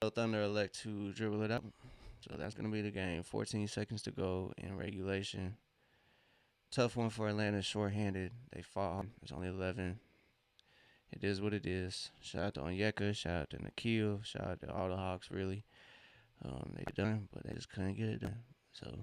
So Thunder elect to dribble it up. So that's gonna be the game. 14 seconds to go in regulation. Tough one for Atlanta, shorthanded. They fought. It's only 11. It is what it is. Shout out to Onyeka. Shout out to Nikhil. Shout out to all the Hawks, really. They done, but they just couldn't get it done. So